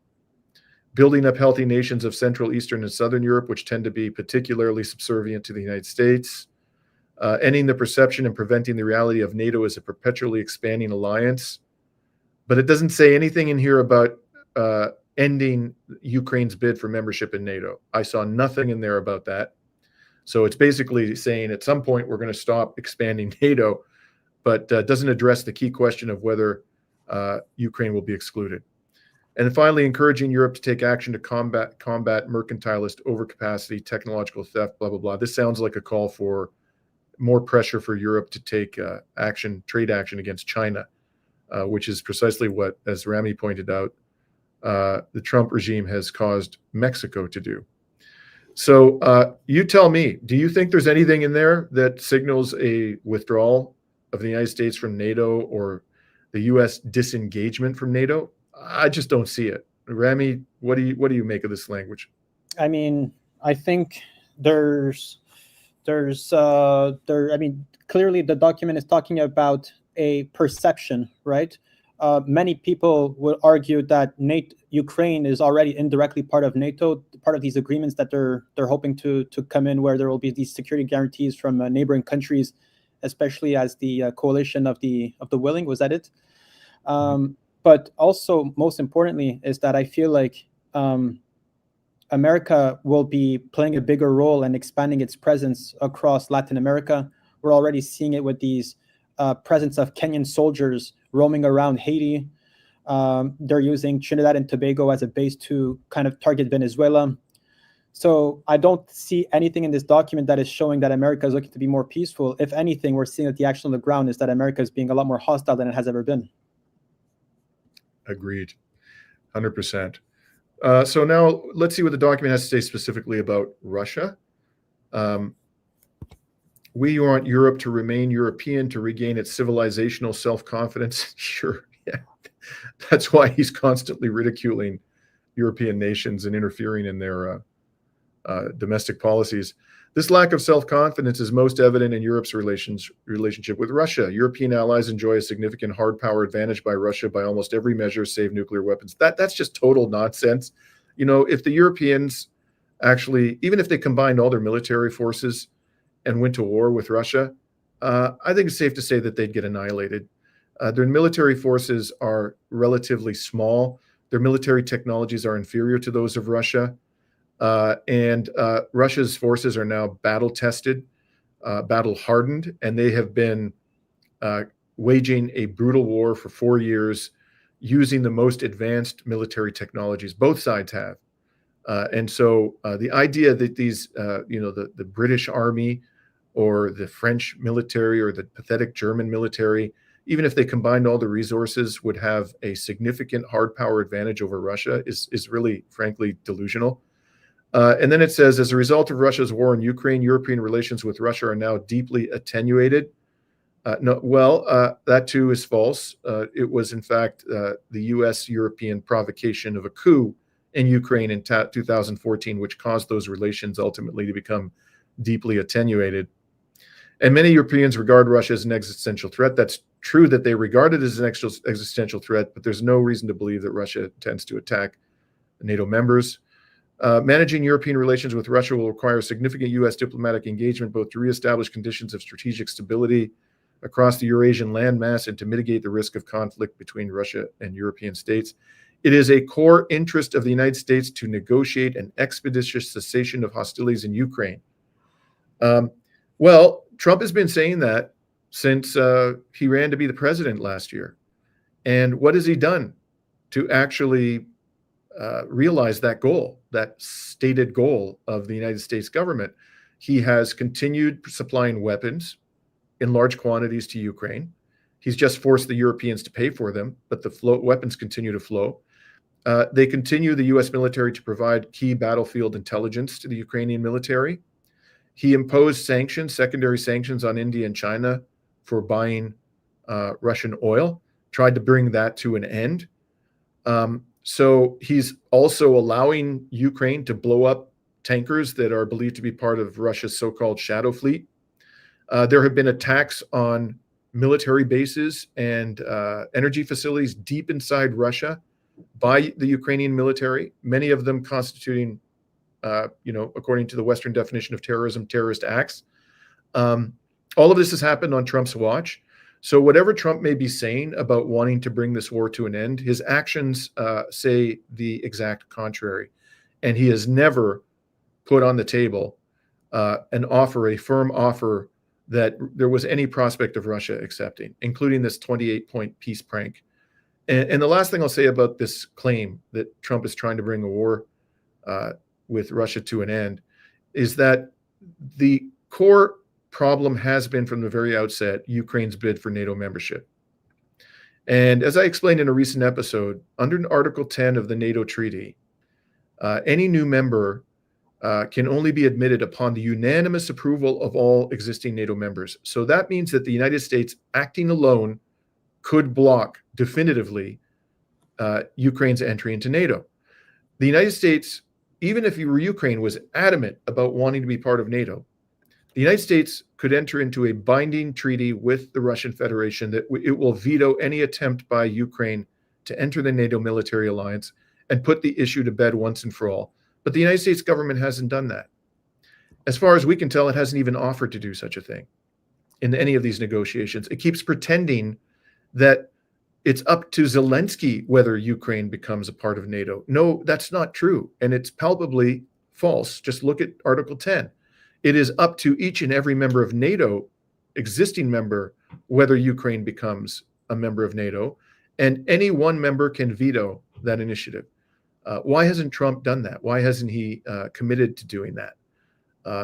building up healthy nations of Central, Eastern, and Southern Europe, which tend to be particularly subservient to the United States, ending the perception and preventing the reality of NATO as a perpetually expanding alliance. But it doesn't say anything in here about ending Ukraine's bid for membership in NATO. I saw nothing in there about that. So it's basically saying at some point we're going to stop expanding NATO, but doesn't address the key question of whether Ukraine will be excluded. And then finally, encouraging Europe to take action to combat mercantilist overcapacity, technological theft, blah, blah, blah. This sounds like a call for more pressure for Europe to take trade action against China, which is precisely what, as Rami pointed out, the Trump regime has caused Mexico to do. So you tell me, do you think there's anything in there that signals a withdrawal of the United States from NATO or the U.S. disengagement from NATO? I just don't see it. Rami, what do you make of this language? I mean, I think I mean, clearly the document is talking about a perception, right? Many people would argue that Ukraine is already indirectly part of NATO, part of these agreements that they're hoping to come in, where there will be these security guarantees from neighboring countries, especially as the coalition of the willing. Was that it? But also, most importantly, is that I feel like America will be playing a bigger role and expanding its presence across Latin America. We're already seeing it with these presence of Kenyan soldiers roaming around Haiti. They're using Trinidad and Tobago as a base to kind of target Venezuela. So I don't see anything in this document that is showing that America is looking to be more peaceful. If anything, we're seeing that the action on the ground is that America is being a lot more hostile than it has ever been. Agreed, 100%. So now let's see what the document has to say specifically about Russia. We want Europe to remain European, to regain its civilizational self-confidence. Sure, yeah. That's why he's constantly ridiculing European nations and interfering in their domestic policies. This lack of self-confidence is most evident in Europe's relationship with Russia. European allies enjoy a significant hard power advantage by Russia by almost every measure save nuclear weapons. That's just total nonsense. You know, if the Europeans actually, even if they combined all their military forces and went to war with Russia, I think it's safe to say that they'd get annihilated. Their military forces are relatively small. Their military technologies are inferior to those of Russia. And Russia's forces are now battle-tested, battle-hardened, and they have been waging a brutal war for 4 years using the most advanced military technologies. Both sides have. And so the idea that these, the British Army or the French military or the pathetic German military, even if they combined all the resources, would have a significant hard power advantage over Russia is really, frankly, delusional. And then it says, as a result of Russia's war in Ukraine, European relations with Russia are now deeply attenuated. That too is false. It was, in fact, the U.S.-European provocation of a coup in Ukraine in 2014, which caused those relations ultimately to become deeply attenuated. And many Europeans regard Russia as an existential threat. That's true that they regard it as an existential threat, but there's no reason to believe that Russia intends to attack NATO members. Managing European relations with Russia will require significant U.S. diplomatic engagement, both to reestablish conditions of strategic stability across the Eurasian landmass and to mitigate the risk of conflict between Russia and European states. It is a core interest of the United States to negotiate an expeditious cessation of hostilities in Ukraine. Trump has been saying that since he ran to be the president last year. And what has he done to actually realize that goal, that stated goal of the United States government? He has continued supplying weapons in large quantities to Ukraine. He's just forced the Europeans to pay for them, but the weapons continue to flow. They continue, the U.S. military, to provide key battlefield intelligence to the Ukrainian military. He imposed sanctions, secondary sanctions on India and China for buying Russian oil, tried to bring that to an end. So he's also allowing Ukraine to blow up tankers that are believed to be part of Russia's so-called shadow fleet. There have been attacks on military bases and energy facilities deep inside Russia by the Ukrainian military, many of them constituting, according to the Western definition of terrorism, terrorist acts. All of this has happened on Trump's watch. So whatever Trump may be saying about wanting to bring this war to an end, his actions say the exact contrary. And he has never put on the table a firm offer that there was any prospect of Russia accepting, including this 28-point peace prank. And the last thing I'll say about this claim that Trump is trying to bring a war with Russia to an end is that the core problem has been from the very outset Ukraine's bid for NATO membership. And as I explained in a recent episode, under Article 10 of the NATO treaty, any new member can only be admitted upon the unanimous approval of all existing NATO members. So that means that the United States, acting alone, could block definitively Ukraine's entry into NATO. The United States, even if Ukraine was adamant about wanting to be part of NATO, the United States could enter into a binding treaty with the Russian Federation that it will veto any attempt by Ukraine to enter the NATO military alliance and put the issue to bed once and for all. But the United States government hasn't done that. As far as we can tell, it hasn't even offered to do such a thing in any of these negotiations. It keeps pretending that it's up to Zelensky whether Ukraine becomes a part of NATO. No, that's not true. And it's palpably false. Just look at Article 10. It is up to each and every member of NATO, existing member, whether Ukraine becomes a member of NATO. And any one member can veto that initiative. Why hasn't Trump done that? Why hasn't he committed to doing that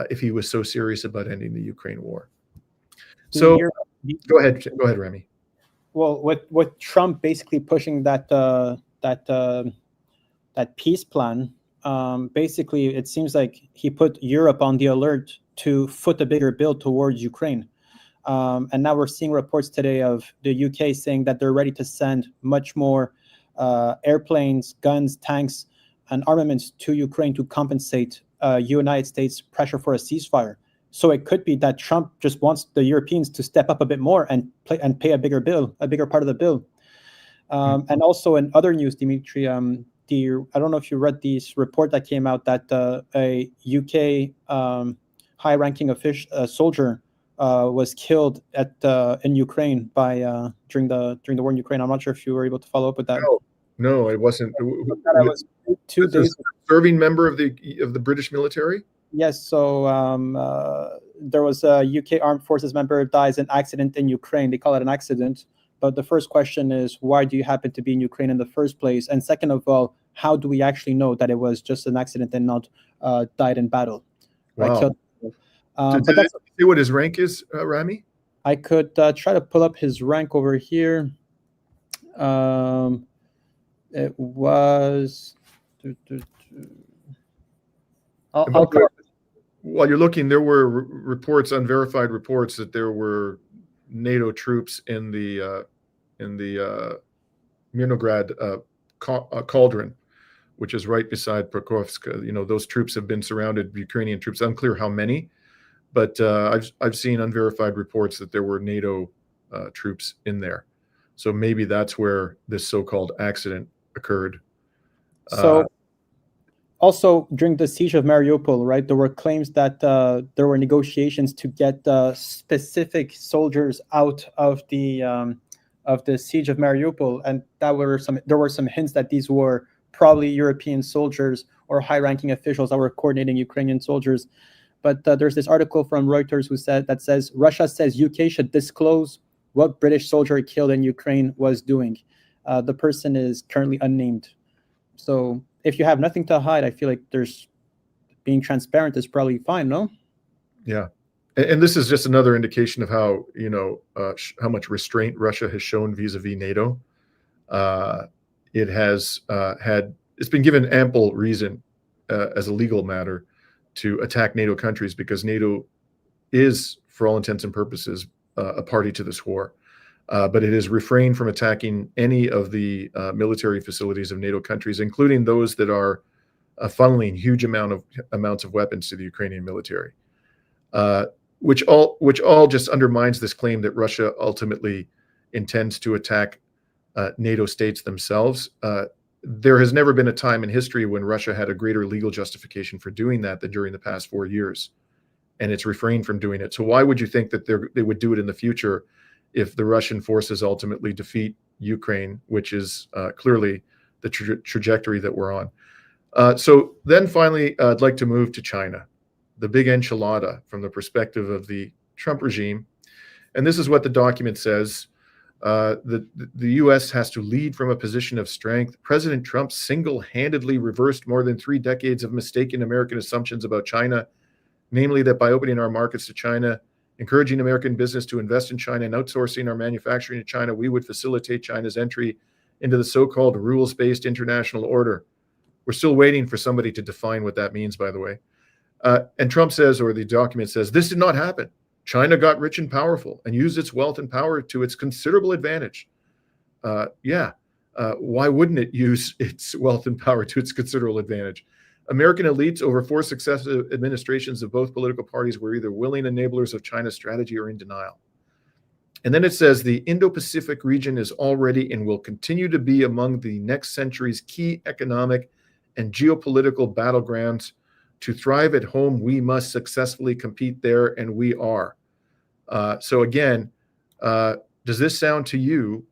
if he was so serious about ending the Ukraine war? So go ahead, Rami. Well, with Trump basically pushing that peace plan, basically it seems like he put Europe on the alert to foot a bigger bill towards Ukraine. And now we're seeing reports today of the UK saying that they're ready to send much more airplanes, guns, tanks, and armaments to Ukraine to compensate United States pressure for a ceasefire. So it could be that Trump just wants the Europeans to step up a bit more and pay a bigger part of the bill. And also in other news, Dimitri, I don't know if you read this report that came out that a UK high-ranking soldier was killed in Ukraine during the war in Ukraine. I'm not sure if you were able to follow up with that. No, it wasn't. That was 2 days. Serving member of the British military. Yes. So there was a UK Armed Forces member dies in accident in Ukraine. They call it an accident. But the first question is, why do you happen to be in Ukraine in the first place? And second of all, how do we actually know that it was just an accident and not died in battle? Wow. Right? Did you see what his rank is, Rami? I could try to pull up his rank over here. It was... While you're looking, there were reports, unverified reports, that there were NATO troops in the Mirnograd cauldron, which is right beside Pokrovsk. Those troops have been surrounded, Ukrainian troops. Unclear how many, but I've seen unverified reports that there were NATO troops in there. So maybe that's where this so-called accident occurred. So also during the siege of Mariupol, right, there were claims that there were negotiations to get specific soldiers out of the siege of Mariupol, and there were some hints that these were probably European soldiers or high-ranking officials that were coordinating Ukrainian soldiers. But there's this article from Reuters that says Russia says UK should disclose what British soldier killed in Ukraine was doing. The person is currently unnamed. So if you have nothing to hide, I feel like being transparent is probably fine, no? Yeah. And this is just another indication of how, how much restraint Russia has shown vis-a-vis NATO. It has it's been given ample reason as a legal matter to attack NATO countries because NATO is, for all intents and purposes, a party to this war. But it has refrained from attacking any of the military facilities of NATO countries, including those that are funneling huge amounts of weapons to the Ukrainian military, which all just undermines this claim that Russia ultimately intends to attack NATO states themselves. There has never been a time in history when Russia had a greater legal justification for doing that than during the past 4 years, and it's refrained from doing it. So why would you think that they would do it in the future if the Russian forces ultimately defeat Ukraine, which is clearly the trajectory that we're on? So then finally, I'd like to move to China, the big enchilada from the perspective of the Trump regime. And this is what the document says. The U.S. has to lead from a position of strength. President Trump single-handedly reversed more than 3 decades of mistaken American assumptions about China, namely that by opening our markets to China, encouraging American business to invest in China, and outsourcing our manufacturing to China, we would facilitate China's entry into the so-called rules-based international order. We're still waiting for somebody to define what that means, by the way. And Trump says, or the document says, this did not happen. China got rich and powerful and used its wealth and power to its considerable advantage. Why wouldn't it use its wealth and power to its considerable advantage? American elites over 4 successive administrations of both political parties were either willing enablers of China's strategy or in denial. And then it says the Indo-Pacific region is already and will continue to be among the next century's key economic and geopolitical battlegrounds. To thrive at home, we must successfully compete there, and we are. So again, does this sound to you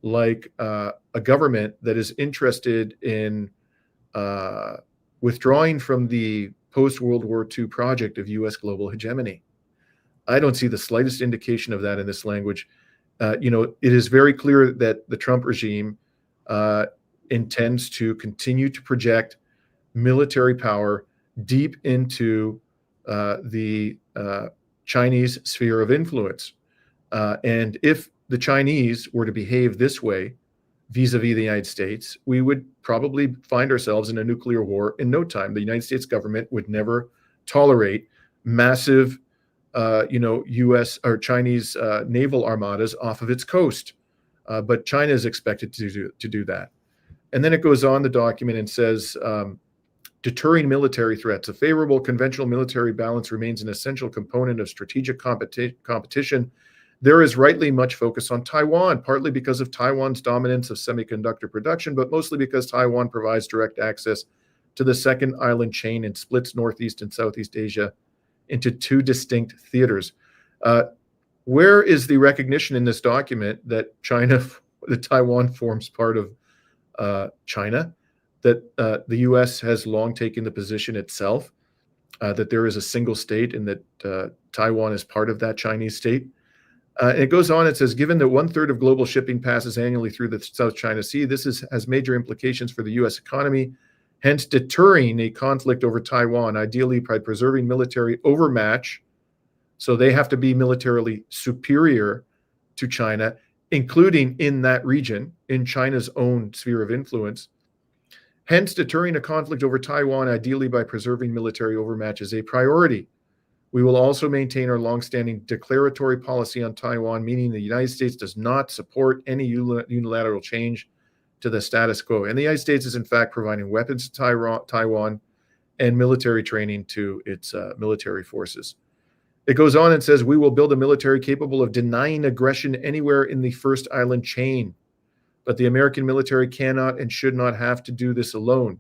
like a government that is interested in withdrawing from the post-World War II project of U.S. global hegemony? I don't see the slightest indication of that in this language. It is very clear that the Trump regime intends to continue to project military power deep into the Chinese sphere of influence. And if the Chinese were to behave this way vis-a-vis the United States, we would probably find ourselves in a nuclear war in no time. The United States government would never tolerate massive, U.S. or Chinese naval armadas off of its coast. But China is expected to do that. And then it goes on the document and says, deterring military threats. A favorable conventional military balance remains an essential component of strategic competition. There is rightly much focus on Taiwan, partly because of Taiwan's dominance of semiconductor production, but mostly because Taiwan provides direct access to the second island chain and splits Northeast and Southeast Asia into 2 distinct theaters. Where is the recognition in this document that Taiwan forms part of China, that the U.S. has long taken the position itself that there is a single state and that Taiwan is part of that Chinese state? And it goes on, it says, given that 1/3 of global shipping passes annually through the South China Sea, this has major implications for the U.S. economy, hence deterring a conflict over Taiwan, ideally by preserving military overmatch. So they have to be militarily superior to China, including in that region, in China's own sphere of influence. Hence, deterring a conflict over Taiwan, ideally by preserving military overmatch, is a priority. We will also maintain our longstanding declaratory policy on Taiwan, meaning the United States does not support any unilateral change to the status quo. And the United States is, in fact, providing weapons to Taiwan and military training to its military forces. It goes on and says, we will build a military capable of denying aggression anywhere in the first island chain. But the American military cannot and should not have to do this alone.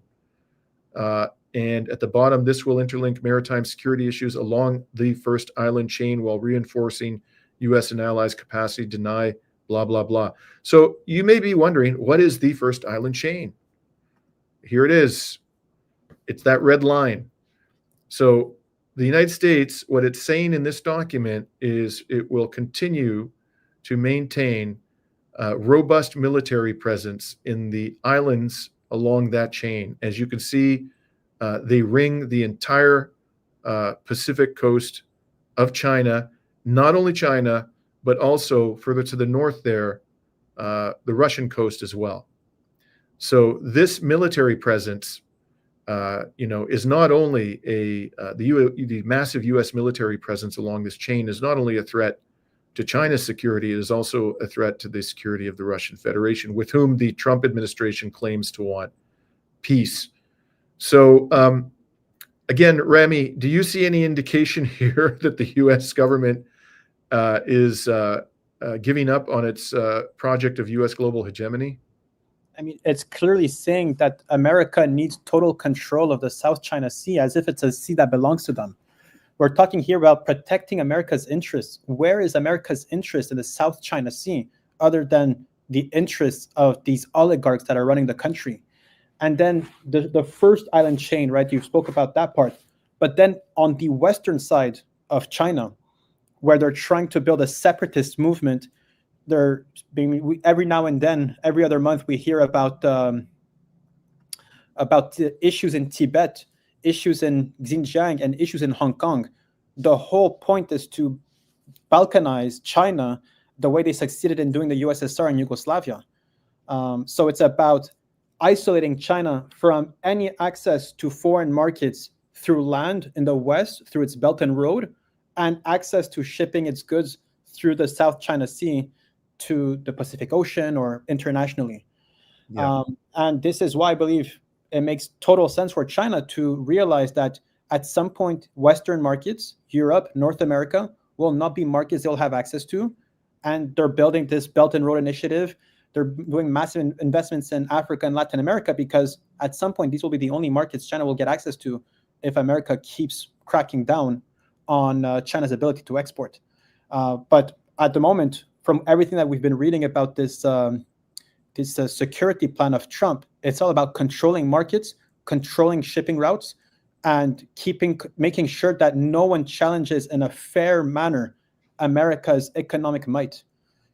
And at the bottom, this will interlink maritime security issues along the first island chain while reinforcing U.S. and allies' capacity to deny, blah, blah, blah. So you may be wondering, what is the first island chain? Here it is. It's that red line. So the United States, what it's saying in this document is it will continue to maintain robust military presence in the islands along that chain. As you can see, they ring the entire Pacific coast of China, not only China, but also further to the north there, the Russian coast as well. So this military presence, is not only the massive U.S. military presence along this chain is not only a threat to China's security, it is also a threat to the security of the Russian Federation, with whom the Trump administration claims to want peace. So again, Rami, do you see any indication here that the U.S. government is giving up on its project of U.S. global hegemony? I mean, it's clearly saying that America needs total control of the South China Sea as if it's a sea that belongs to them. We're talking here about protecting America's interests. Where is America's interest in the South China Sea other than the interests of these oligarchs that are running the country? And then the first island chain, right? You spoke about that part. But then on the western side of China, where they're trying to build a separatist movement, they're being, every now and then, every other month, we hear about the issues in Tibet, issues in Xinjiang, and issues in Hong Kong. The whole point is to balkanize China the way they succeeded in doing the USSR and Yugoslavia. So it's about isolating China from any access to foreign markets through land in the West, through its Belt and Road, and access to shipping its goods through the South China Sea to the Pacific Ocean or internationally. Yeah. And this is why I believe it makes total sense for China to realize that at some point, Western markets, Europe, North America, will not be markets they'll have access to. And they're building this Belt and Road initiative. They're doing massive investments in Africa and Latin America because at some point, these will be the only markets China will get access to if America keeps cracking down on China's ability to export. But at the moment, from everything that we've been reading about this security plan of Trump, it's all about controlling markets, controlling shipping routes, and making sure that no one challenges in a fair manner America's economic might.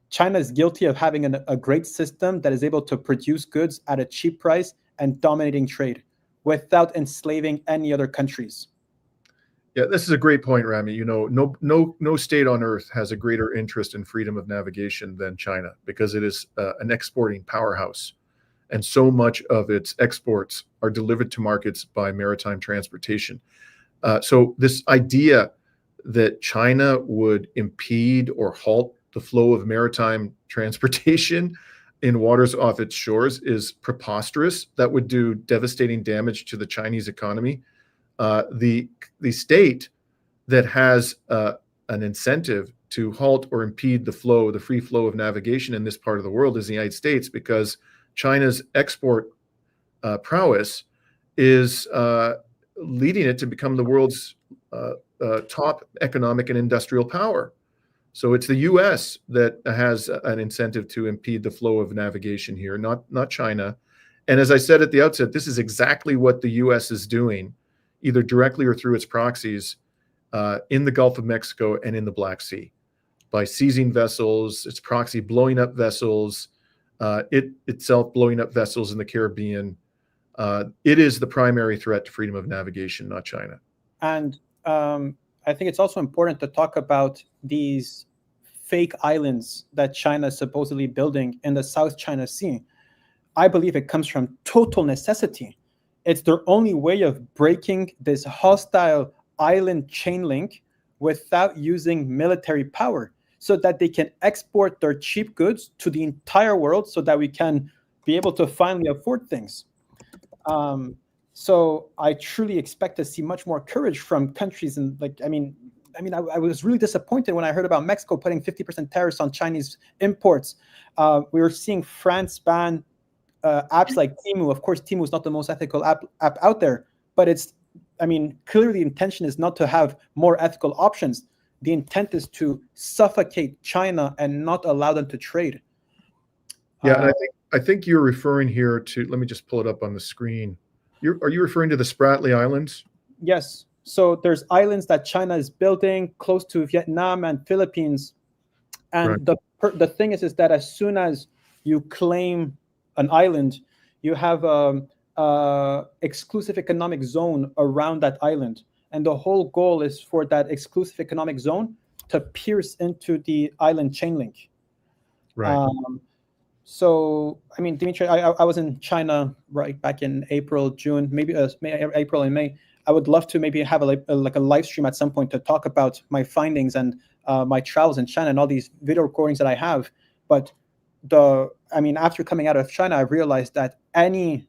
China is guilty of having a great system that is able to produce goods at a cheap price and dominating trade without enslaving any other countries. Yeah, this is a great point, Rami. No state on earth has a greater interest in freedom of navigation than China because it is an exporting powerhouse. And so much of its exports are delivered to markets by maritime transportation. So this idea that China would impede or halt the flow of maritime transportation in waters off its shores is preposterous. That would do devastating damage to the Chinese economy. The state that has an incentive to halt or impede the free flow of navigation in this part of the world is the United States, because China's export prowess is leading it to become the world's top economic and industrial power. So it's the U.S. that has an incentive to impede the flow of navigation here, not China. And as I said at the outset, this is exactly what the U.S. is doing, either directly or through its proxies, in the Gulf of Mexico and in the Black Sea, by seizing vessels, its proxy blowing up vessels, it itself blowing up vessels in the Caribbean. It is the primary threat to freedom of navigation, not China. And I think it's also important to talk about these fake islands that China is supposedly building in the South China Sea. I believe it comes from total necessity. It's their only way of breaking this hostile island chain link without using military power, so that they can export their cheap goods to the entire world so that we can be able to finally afford things. So I truly expect to see much more courage from countries. And I was really disappointed when I heard about Mexico putting 50% tariffs on Chinese imports. We were seeing France ban apps like Temu. Of course, Temu is not the most ethical app out there, but clearly the intention is not to have more ethical options. The intent is to suffocate China and not allow them to trade. Yeah, and I think you're referring here to, let me just pull it up on the screen. Are you referring to the Spratly Islands? Yes. So there's islands that China is building close to Vietnam and Philippines. And right. The thing is that as soon as you claim an island, you have exclusive economic zone around that island. And the whole goal is for that exclusive economic zone to pierce into the island chain link. Right. So, I mean, Dimitri, I was in China right back in April, June, maybe April and May. I would love to maybe have a live stream at some point to talk about my findings and my travels in China and all these video recordings that I have. But after coming out of China, I realized that any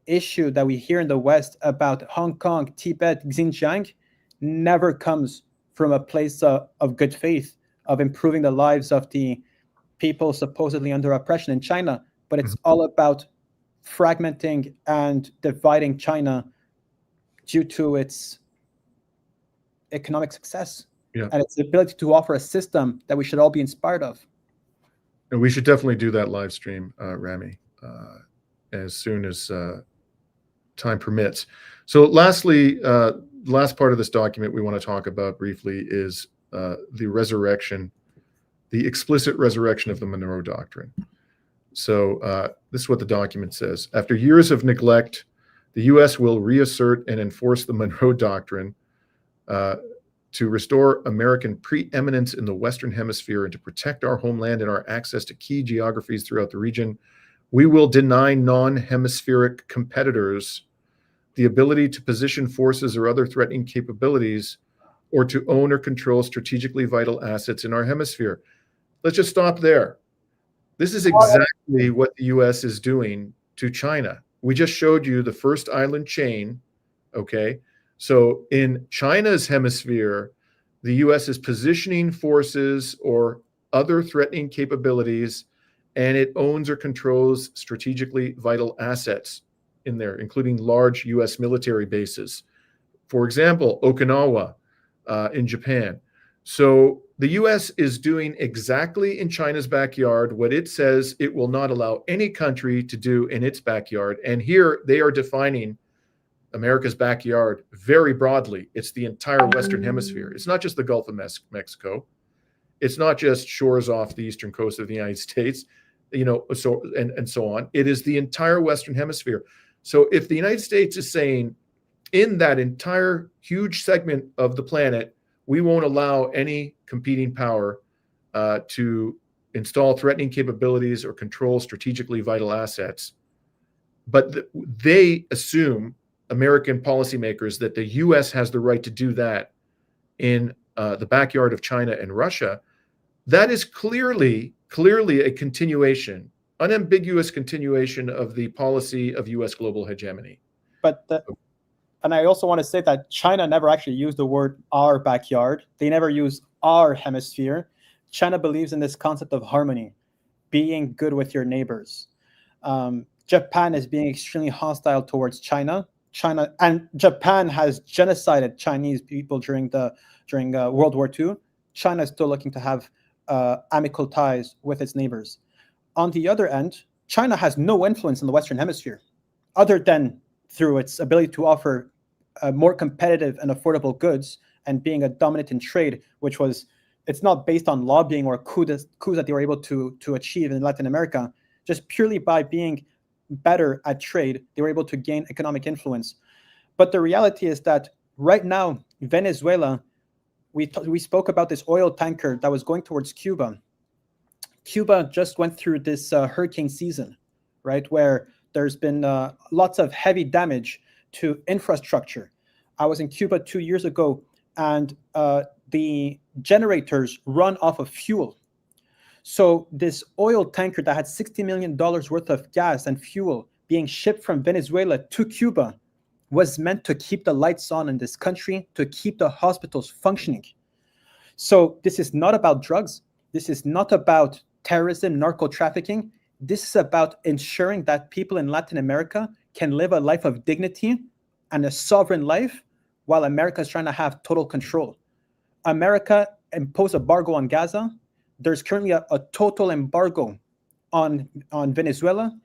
issue that we hear in the West about Hong Kong, Tibet, Xinjiang never comes from a place of good faith, of improving the lives of the people supposedly under oppression in China, but it's all about fragmenting and dividing China due to its economic success and its ability to offer a system that we should all be inspired of. And we should definitely do that live stream, Rami, as soon as time permits. So lastly, last part of this document we want to talk about briefly is the resurrection, the explicit resurrection of the Monroe Doctrine. So this is what the document says. After years of neglect, the U.S. will reassert and enforce the Monroe Doctrine to restore American preeminence in the Western Hemisphere and to protect our homeland and our access to key geographies throughout the region. We will deny non-hemispheric competitors the ability to position forces or other threatening capabilities or to own or control strategically vital assets in our hemisphere. Let's just stop there. This is exactly what the U.S. is doing to China. We just showed you the first island chain, okay? So in China's hemisphere, the U.S. is positioning forces or other threatening capabilities, and it owns or controls strategically vital assets in there, including large U.S. military bases. For example, Okinawa in Japan. So the U.S. is doing exactly in China's backyard what it says it will not allow any country to do in its backyard. And here they are defining America's backyard very broadly. It's the entire Western Hemisphere. It's not just the Gulf of Mexico. It's not just shores off the eastern coast of the United States, so on. It is the entire Western Hemisphere. So if the United States is saying in that entire huge segment of the planet, we won't allow any competing power to install threatening capabilities or control strategically vital assets, but they assume, American policymakers, that the U.S. has the right to do that in the backyard of China and Russia. That is clearly a continuation, unambiguous continuation of the policy of U.S. global hegemony. And I also want to say that China never actually used the word our backyard. They never use our hemisphere. China believes in this concept of harmony, being good with your neighbors. Japan is being extremely hostile towards China. And Japan has genocided Chinese people during World War II. China is still looking to have amicable ties with its neighbors. On the other end, China has no influence in the Western Hemisphere, other than through its ability to offer more competitive and affordable goods and being a dominant in trade, it's not based on lobbying or coups that they were able to achieve in Latin America. Just purely by being better at trade, they were able to gain economic influence. But the reality is that right now, Venezuela, we spoke about this oil tanker that was going towards Cuba. Cuba just went through this hurricane season, right, where there's been lots of heavy damage to infrastructure. I was in Cuba 2 years ago, and the generators run off of fuel. So this oil tanker that had $60 million worth of gas and fuel being shipped from Venezuela to Cuba was meant to keep the lights on in this country, to keep the hospitals functioning. So this is not about drugs. This is not about terrorism, narco trafficking. This is about ensuring that people in Latin America can live a life of dignity and a sovereign life while America is trying to have total control. America imposed embargo on Gaza. There's currently a total embargo on Venezuela,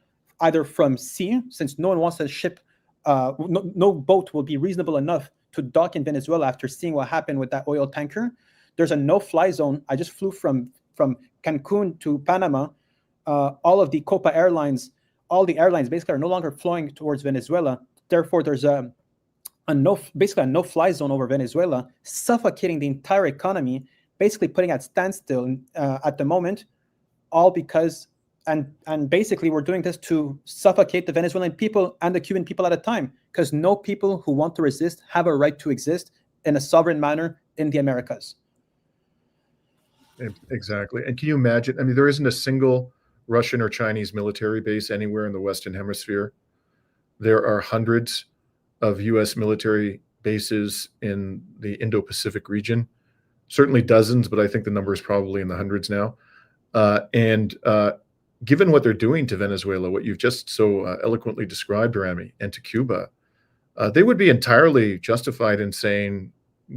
either from sea, since no one wants to ship, no boat will be reasonable enough to dock in Venezuela after seeing what happened with that oil tanker. There's a no-fly zone. I just flew from Cancun to Panama. All of the Copa airlines, all the airlines basically are no longer flying towards Venezuela. Therefore, there's a basically a no-fly zone over Venezuela, suffocating the entire economy, basically putting at standstill at the moment, all because, and basically we're doing this to suffocate the Venezuelan people and the Cuban people at a time, because no people who want to resist have a right to exist in a sovereign manner in the Americas. Exactly. And can you imagine? I mean, there isn't a single Russian or Chinese military base anywhere in the Western Hemisphere. There are hundreds of U.S. military bases in the Indo-Pacific region, certainly dozens, but I think the number is probably in the hundreds now. And given what they're doing to Venezuela, what you've just so eloquently described, Rami, and to Cuba, they would be entirely justified in saying,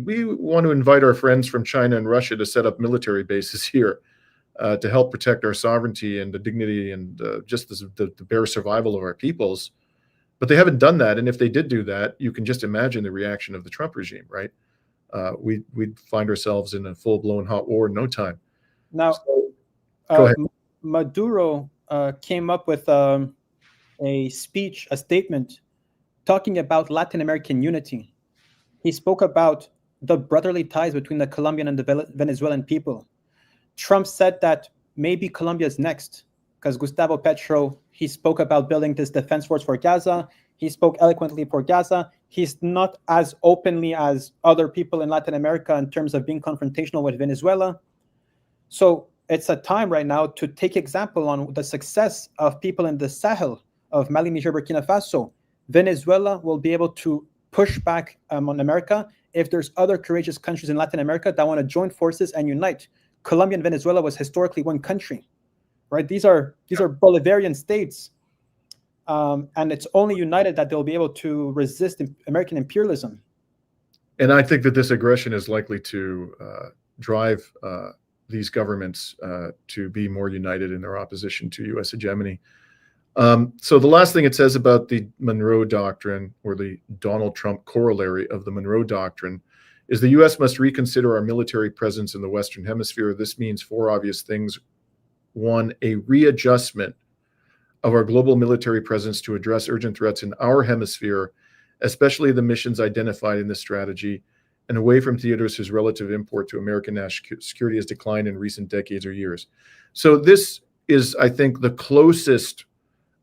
we want to invite our friends from China and Russia to set up military bases here to help protect our sovereignty and the dignity and just the bare survival of our peoples. But they haven't done that. And if they did do that, you can just imagine the reaction of the Trump regime, right? We'd find ourselves in a full-blown hot war in no time. Now, so, go ahead. Maduro came up with a statement talking about Latin American unity. He spoke about the brotherly ties between the Colombian and the Venezuelan people. Trump said that maybe Colombia is next, because Gustavo Petro, he spoke about building this defense force for Gaza. He spoke eloquently for Gaza. He's not as openly as other people in Latin America in terms of being confrontational with Venezuela. So it's a time right now to take example on the success of people in the Sahel, of Mali, Niger, Burkina Faso. Venezuela will be able to push back on America if there's other courageous countries in Latin America that want to join forces and unite. Colombia and Venezuela was historically one country, right? These are Bolivarian states, and it's only united that they'll be able to resist American imperialism. And I think that this aggression is likely to drive these governments to be more united in their opposition to U.S. hegemony. So the last thing it says about the Monroe Doctrine, or the Donald Trump corollary of the Monroe Doctrine, is the U.S. must reconsider our military presence in the Western Hemisphere. This means four obvious things. One, a readjustment of our global military presence to address urgent threats in our hemisphere, especially the missions identified in this strategy, and away from theaters whose relative import to American national security has declined in recent decades or years. So this is, I think, the closest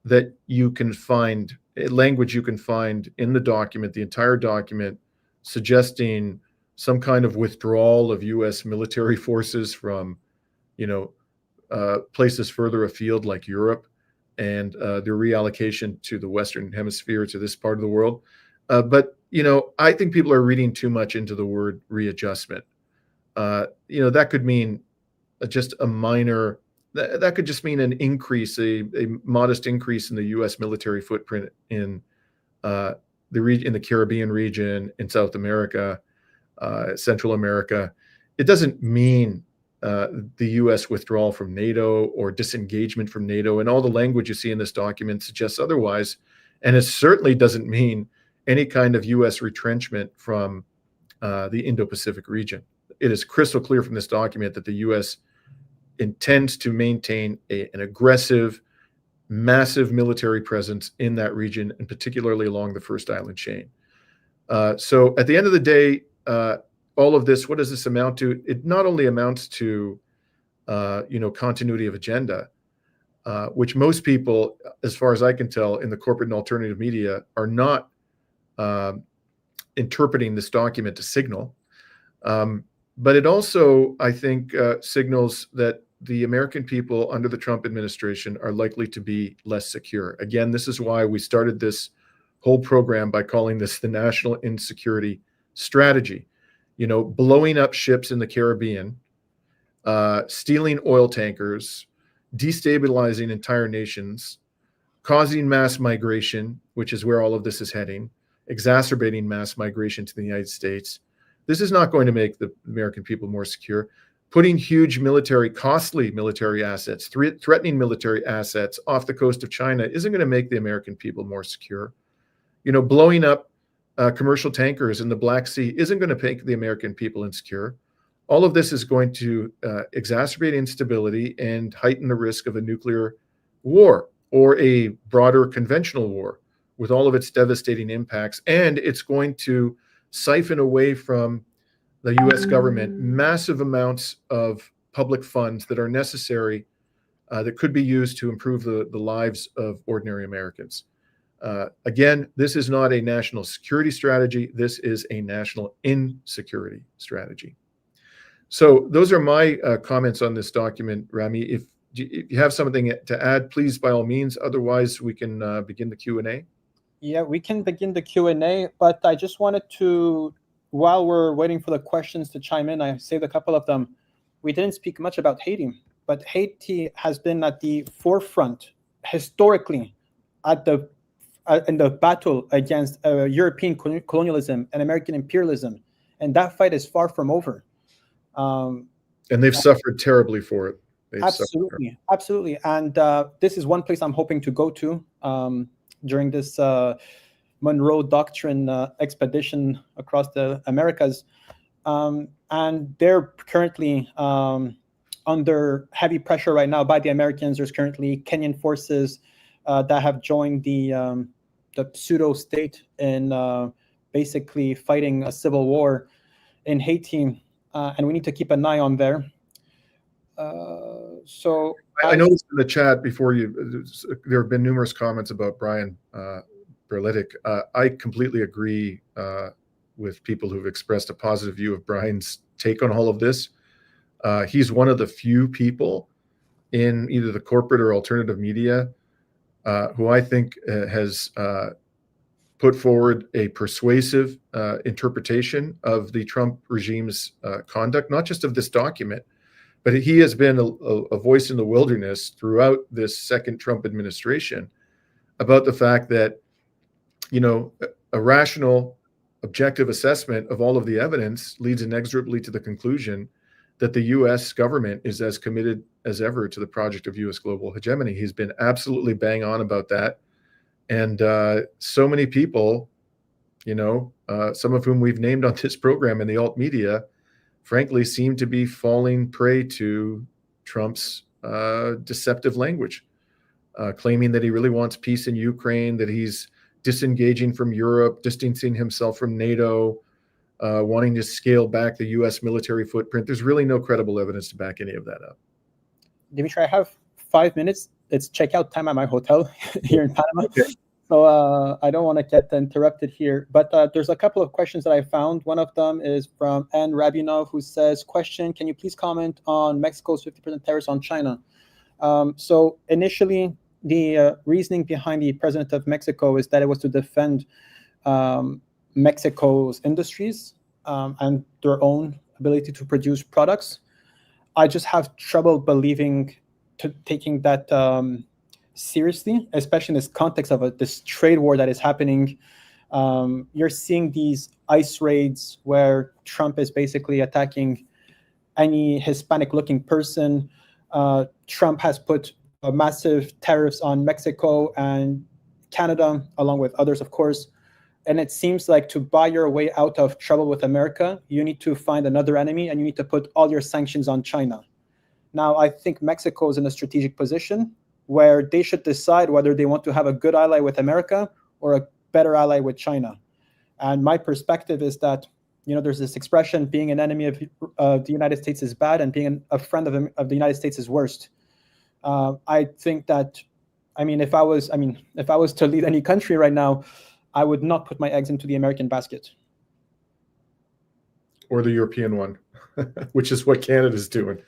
that you can find, language you can find in the document, the entire document, suggesting some kind of withdrawal of U.S. military forces from, places further afield like Europe, and their reallocation to the Western Hemisphere, to this part of the world. But I think people are reading too much into the word readjustment. That could mean just a minor. That could just mean an increase, a modest increase in the U.S. military footprint in the in the Caribbean region, in South America, Central America. It doesn't mean the U.S. withdrawal from NATO or disengagement from NATO, and all the language you see in this document suggests otherwise. And it certainly doesn't mean any kind of U.S. retrenchment from the Indo-Pacific region. It is crystal clear from this document that the U.S. intends to maintain an aggressive, massive military presence in that region, and particularly along the First Island chain. So at the end of the day, all of this, what does this amount to? It not only amounts to, continuity of agenda, which most people, as far as I can tell, in the corporate and alternative media are not interpreting this document to signal. But it also, I think, signals that the American people under the Trump administration are likely to be less secure. Again, this is why we started this whole program by calling this the National Insecurity Strategy. Blowing up ships in the Caribbean, stealing oil tankers, destabilizing entire nations, causing mass migration, which is where all of this is heading, exacerbating mass migration to the United States. This is not going to make the American people more secure. Putting huge costly military assets, threatening military assets off the coast of China isn't going to make the American people more secure. Blowing up commercial tankers in the Black Sea isn't going to make the American people insecure. All of this is going to exacerbate instability and heighten the risk of a nuclear war or a broader conventional war with all of its devastating impacts, and it's going to siphon away from the U.S. government massive amounts of public funds that are necessary, that could be used to improve the lives of ordinary Americans. Again, this is not a national security strategy. This is a national insecurity strategy. So those are my comments on this document, Rami. If you have something to add, please, by all means. Otherwise, we can begin the Q&A. Yeah, we can begin the Q&A, but I just wanted to, while we're waiting for the questions to chime in, I saved a couple of them. We didn't speak much about Haiti, but Haiti has been at the forefront historically in the battle against European colonialism and American imperialism, and that fight is far from over. And they've suffered terribly for it. Absolutely. And this is one place I'm hoping to go to during this Monroe Doctrine expedition across the Americas. And they're currently under heavy pressure right now by the Americans. There's currently Kenyan forces that have joined the pseudo-state in basically fighting a civil war in Haiti, and we need to keep an eye on there. So I noticed in the chat before there have been numerous comments about Brian Berletic. I completely agree with people who've expressed a positive view of Brian's take on all of this. He's one of the few people in either the corporate or alternative media who I think has put forward a persuasive interpretation of the Trump regime's conduct, not just of this document, but he has been a voice in the wilderness throughout this second Trump administration about the fact that, a rational, objective assessment of all of the evidence leads inexorably to the conclusion that the U.S. government is as committed as ever to the project of U.S. global hegemony. He's been absolutely bang on about that. And so many people, some of whom we've named on this program in the alt media, frankly, seem to be falling prey to Trump's deceptive language, claiming that he really wants peace in Ukraine, that he's disengaging from Europe, distancing himself from NATO, wanting to scale back the U.S. military footprint. There's really no credible evidence to back any of that up. Dimitri, I have 5 minutes. It's checkout time at my hotel here in Panama. Okay. So I don't want to get interrupted here. But there's a couple of questions that I found. One of them is from Ann Rabinov, who says, question, can you please comment on Mexico's 50% tariffs on China? So initially, the reasoning behind the president of Mexico is that it was to defend Mexico's industries and their own ability to produce products. I just have trouble believing taking that seriously, especially in this context of this trade war that is happening. You're seeing these ICE raids where Trump is basically attacking any Hispanic-looking person. Trump has put massive tariffs on Mexico and Canada, along with others, of course. And it seems like to buy your way out of trouble with America, you need to find another enemy and you need to put all your sanctions on China. Now, I think Mexico is in a strategic position where they should decide whether they want to have a good ally with America or a better ally with China. And my perspective is that, there's this expression, being an enemy of the United States is bad and being a friend of the United States is worst. I think that, if I was to lead any country right now, I would not put my eggs into the American basket. Or the European one, which is what Canada's doing.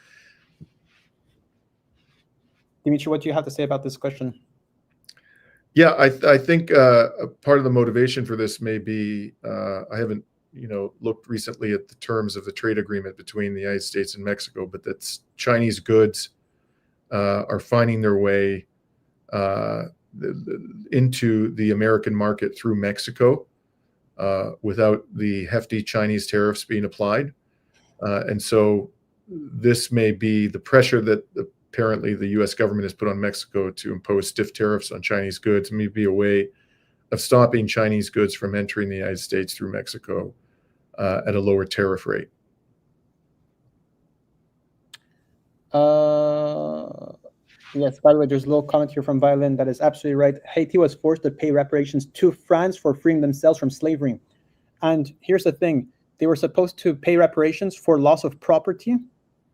Dimitri, what do you have to say about this question? Yeah, I think part of the motivation for this may be, I haven't, looked recently at the terms of the trade agreement between the United States and Mexico, but that's Chinese goods are finding their way into the American market through Mexico without the hefty Chinese tariffs being applied. And so this may be the pressure that apparently the U.S. government has put on Mexico to impose stiff tariffs on Chinese goods, may be a way of stopping Chinese goods from entering the United States through Mexico at a lower tariff rate. Yes, by the way, there's a little comment here from Violin that is absolutely right. Haiti was forced to pay reparations to France for freeing themselves from slavery. And here's the thing. They were supposed to pay reparations for loss of property,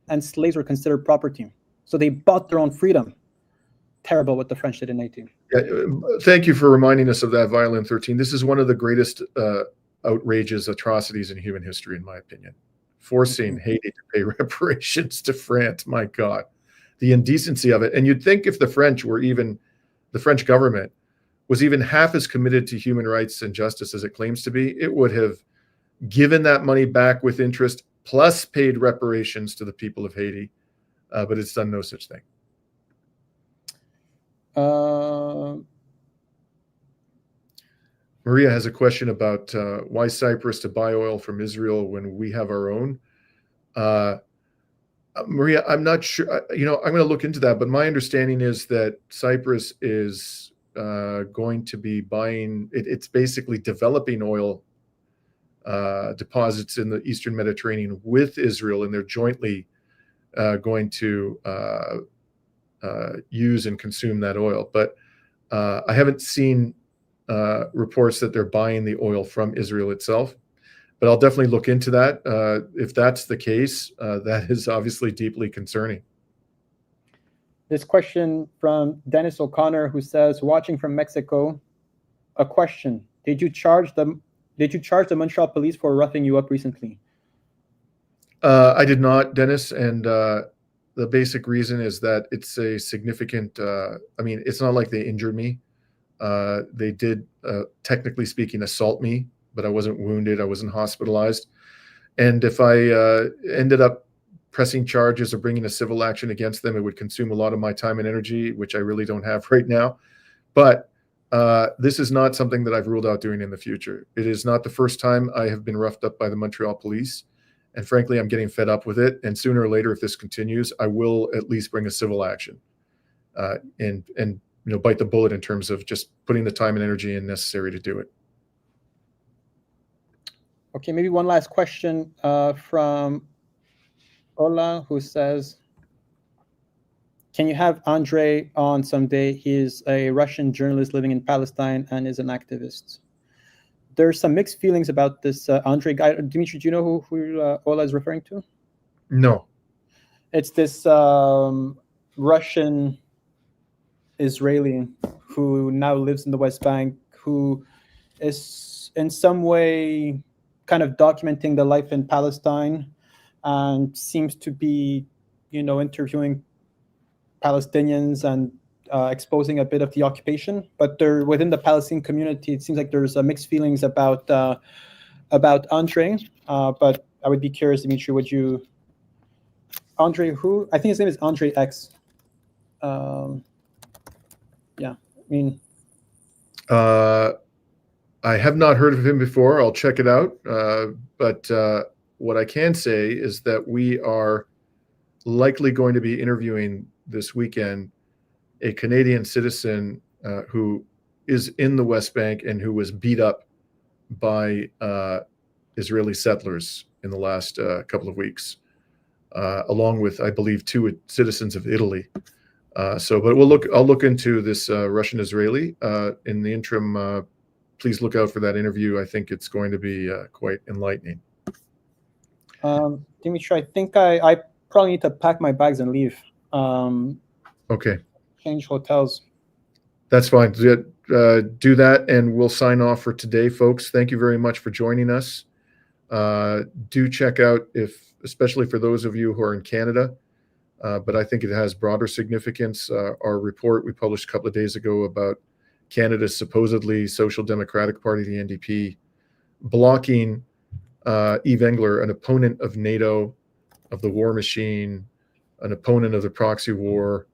and slaves were considered property. So they bought their own freedom. Terrible what the French did in Haiti. Yeah, thank you for reminding us of that, Violin 13. This is one of the greatest outrageous atrocities in human history, in my opinion. Forcing Haiti to pay reparations to France, my God. The indecency of it. And you'd think if the French government was even half as committed to human rights and justice as it claims to be, it would have given that money back with interest, plus paid reparations to the people of Haiti. But it's done no such thing. Maria has a question about why Cyprus to buy oil from Israel when we have our own. Maria, I'm not sure. I'm going to look into that. But my understanding is that Cyprus is going to be buying. It's basically developing oil deposits in the Eastern Mediterranean with Israel, and they're jointly going to use and consume that oil. But I haven't seen reports that they're buying the oil from Israel itself. But I'll definitely look into that. If that's the case, that is obviously deeply concerning. This question from Dennis O'Connor, who says, watching from Mexico, a question: Did you charge the Montreal police for roughing you up recently? I did not, Dennis, and the basic reason is that it's a significant. It's not like they injured me. They did, technically speaking, assault me, but I wasn't wounded. I wasn't hospitalized. And if I ended up pressing charges or bringing a civil action against them, it would consume a lot of my time and energy, which I really don't have right now. But this is not something that I've ruled out doing in the future. It is not the first time I have been roughed up by the Montreal police. And frankly, I'm getting fed up with it. And sooner or later, if this continues, I will at least bring a civil action and bite the bullet in terms of just putting the time and energy in necessary to do it. Okay, maybe one last question from Ola, who says, can you have Andre on someday? He's a Russian journalist living in Palestine and is an activist. There's some mixed feelings about this Andre guy. Dimitri, do you know who Ola is referring to? No. It's this Russian Israeli who now lives in the West Bank, who is in some way kind of documenting the life in Palestine and seems to be, interviewing Palestinians and exposing a bit of the occupation. But within the Palestinian community, it seems like there's mixed feelings about Andre. But I would be curious, Dimitri, Andre who? I think his name is Andre X. I have not heard of him before. I'll check it out. But what I can say is that we are likely going to be interviewing this weekend a Canadian citizen who is in the West Bank and who was beat up by Israeli settlers in the last couple of weeks, along with, I believe, 2 citizens of Italy. But I'll look into this Russian Israeli. In the interim, please look out for that interview. I think it's going to be quite enlightening. Dimitri, I think I probably need to pack my bags and leave. Okay. Change hotels. That's fine. Do that, and we'll sign off for today, folks. Thank you very much for joining us. Do check out, especially for those of you who are in Canada, but I think it has broader significance. Our report we published a couple of days ago about Canada's supposedly Social Democratic Party, the NDP, blocking Yves Engler, an opponent of NATO, of the war machine, an opponent of the proxy war,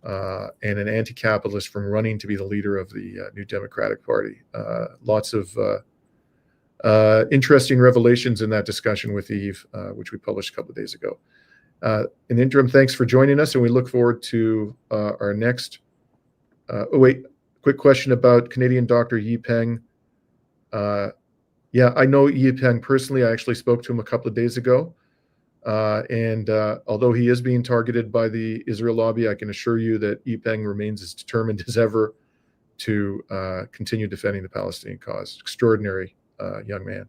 and an anti-capitalist from running to be the leader of the New Democratic Party. Lots of interesting revelations in that discussion with Yves, which we published a couple of days ago. In the interim, thanks for joining us, and we look forward to our next. Quick question about Canadian Dr. Yi Peng. Yeah, I know Yi Peng personally. I actually spoke to him a couple of days ago. Although he is being targeted by the Israel lobby, I can assure you that Yipeng remains as determined as ever to continue defending the Palestinian cause. Extraordinary young man.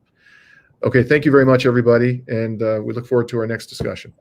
Okay, thank you very much, everybody, and we look forward to our next discussion.